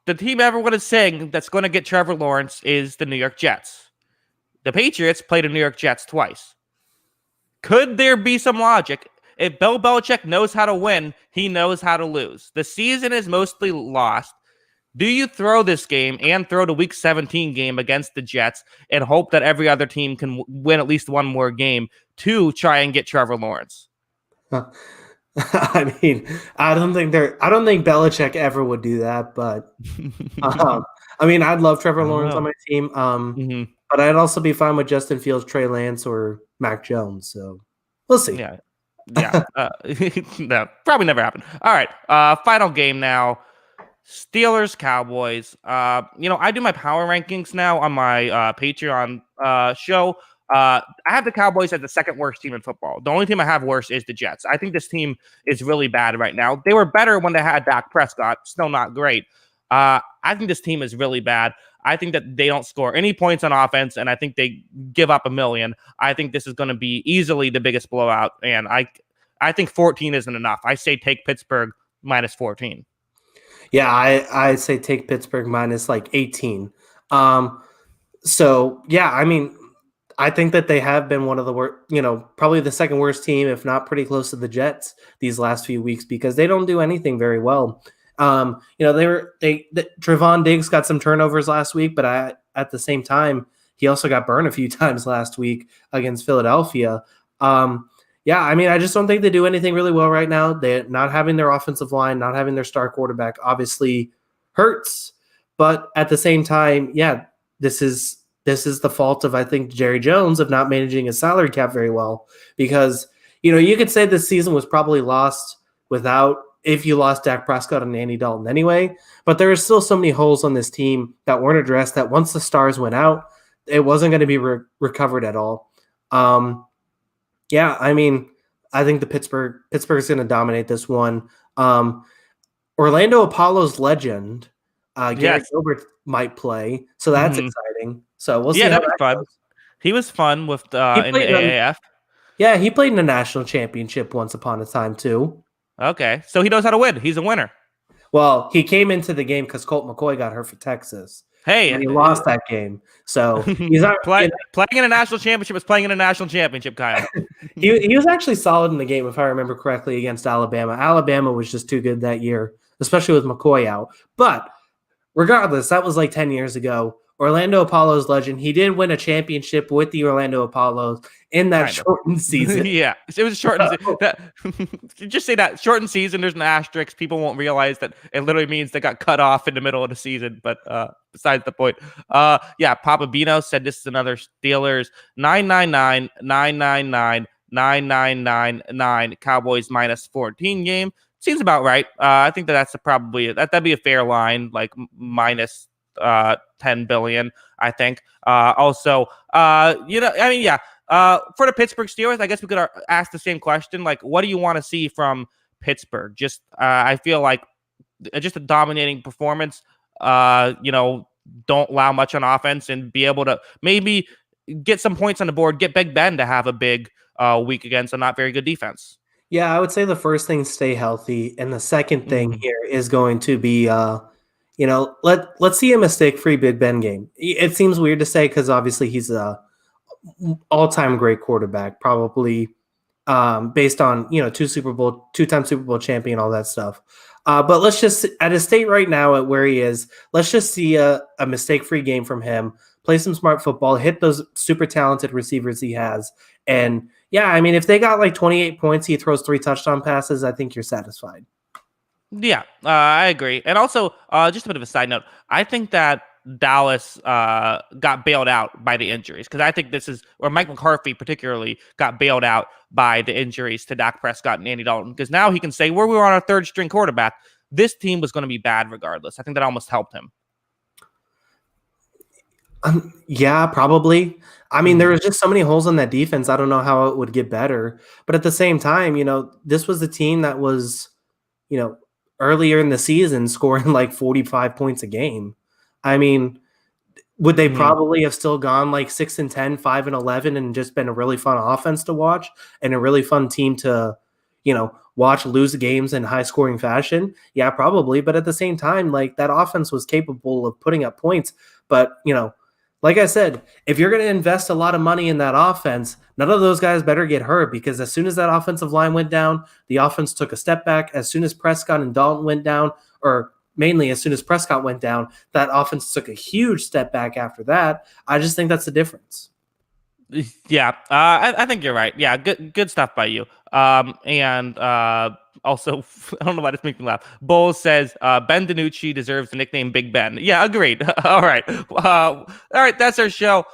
the team everyone is saying that's going to get Trevor Lawrence is the New York Jets. The Patriots played the New York Jets twice. Could there be some logic? If Bill Belichick knows how to win, he knows how to lose. The season is mostly lost. Do you throw this game and throw the Week 17 game against the Jets and hope that every other team can win at least one more game to try and get Trevor Lawrence? I mean, I don't think Belichick ever would do that, but I mean, I'd love Trevor Lawrence on my team. But I'd also be fine with Justin Fields, Trey Lance, or Mac Jones. So we'll see. Yeah. No, probably never happened. All right. Final game now. Steelers, Cowboys. I do my power rankings now on my Patreon show. I have the Cowboys as the second worst team in football. The only team I have worse is the Jets. I think this team is really bad right now. They were better when they had Dak Prescott. Still not great. I think this team is really bad. I think that they don't score any points on offense, and I think they give up a million. I think this is going to be easily the biggest blowout, and I think 14 isn't enough. I say take Pittsburgh minus 14. Yeah, I say take Pittsburgh minus like 18. So yeah, I mean, I think that they have been one of the worst, probably the second worst team, if not pretty close to the Jets these last few weeks because they don't do anything very well. Trevon Diggs got some turnovers last week, but at the same time, he also got burned a few times last week against Philadelphia. Yeah, I mean, I just don't think they do anything really well right now. They're not having their offensive line, not having their star quarterback obviously hurts. But at the same time, yeah, this is the fault of, I think, Jerry Jones of not managing his salary cap very well. Because, you could say this season was probably lost if you lost Dak Prescott and Andy Dalton anyway. But there are still so many holes on this team that weren't addressed that once the stars went out, it wasn't going to be recovered at all. Yeah, I mean, I think Pittsburgh's going to dominate this one. Orlando Apollo's legend, Gary Gilbert might play, so that's exciting. So we'll see. Yeah, that'd be fun. Goes. He was fun with in the AAF. Yeah, he played in a national championship once upon a time too. Okay, so he knows how to win. He's a winner. Well, he came into the game because Colt McCoy got hurt for Texas. Hey, and he lost that game. So he's not playing in a national championship is playing in a national championship, Kyle. he was actually solid in the game, if I remember correctly, against Alabama. Alabama was just too good that year, especially with McCoy out. But regardless, that was like 10 years ago. Orlando Apollo's legend. He did win a championship with the Orlando Apollos in that shortened season. Yeah, it was a shortened season. Just say that shortened season. There's an asterisk. People won't realize that it literally means they got cut off in the middle of the season. But besides the point, yeah, Papa Bino said this is another Steelers 999 999 9999 Cowboys minus 14 game. Seems about right. I think that'd be a fair line, like minus 10 billion, I think. For the Pittsburgh Steelers, I guess we could ask the same question. Like, what do you want to see from Pittsburgh? Just, I feel like just a dominating performance, don't allow much on offense and be able to maybe get some points on the board, get Big Ben to have a big week against a not very good defense. Yeah, I would say the first thing, stay healthy. And the second thing here is going to be, let's see a mistake-free Big Ben game. It seems weird to say because obviously he's a all-time great quarterback, probably based on, two-time Super Bowl champion, all that stuff. But let's just, at his state right now at where he is, let's just see a mistake-free game from him, play some smart football, hit those super talented receivers he has. And yeah, I mean, if they got like 28 points, he throws 3 touchdown passes, I think you're satisfied. Yeah, I agree. And also, just a bit of a side note, I think that Dallas got bailed out by the injuries because I think Mike McCarthy particularly got bailed out by the injuries to Dak Prescott and Andy Dalton because now he can say, where we were on our third string quarterback, this team was going to be bad regardless. I think that almost helped him. Yeah, probably. I mean, there was just so many holes in that defense. I don't know how it would get better. But at the same time, this was the team that was, earlier in the season scoring like 45 points a game. I mean, would they probably have still gone like 6-10, 5-11 and just been a really fun offense to watch and a really fun team to, watch lose games in high scoring fashion? Yeah, probably. But at the same time, like that offense was capable of putting up points. But, like I said, if you're going to invest a lot of money in that offense, none of those guys better get hurt because as soon as that offensive line went down, the offense took a step back. As soon as Prescott and Dalton went down, or mainly as soon as Prescott went down, that offense took a huge step back after that. I just think that's the difference. Yeah, I think you're right. Yeah, good stuff by you. Also, I don't know why this makes me laugh. Bowles says Ben DiNucci deserves the nickname Big Ben. Yeah, agreed. All right. That's our show.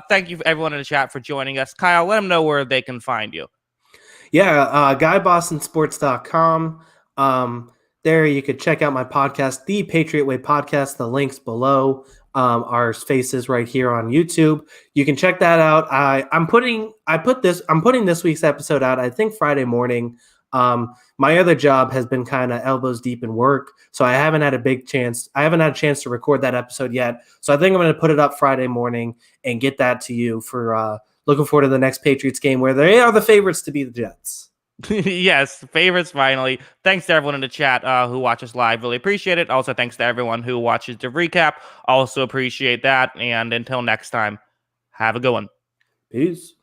Thank you everyone in the chat for joining us. Kyle, let them know where they can find you. Yeah, GuyBostonSports.com. there. You could check out my podcast, The Patriot Way Podcast. The links below, our faces right here on YouTube. You can check that out. I'm putting this week's episode out, I think, Friday morning. My other job has been kind of elbows deep in work, so I haven't had a chance to record that episode yet. So I think I'm going to put it up Friday morning and get that to you for looking forward to the next Patriots game, where they are the favorites to be the Jets. Yes, favorites finally. Thanks to everyone in the chat who watches live. Really appreciate it. Also, thanks to everyone who watches the recap. Also appreciate that. And until next time, have a good one. Peace.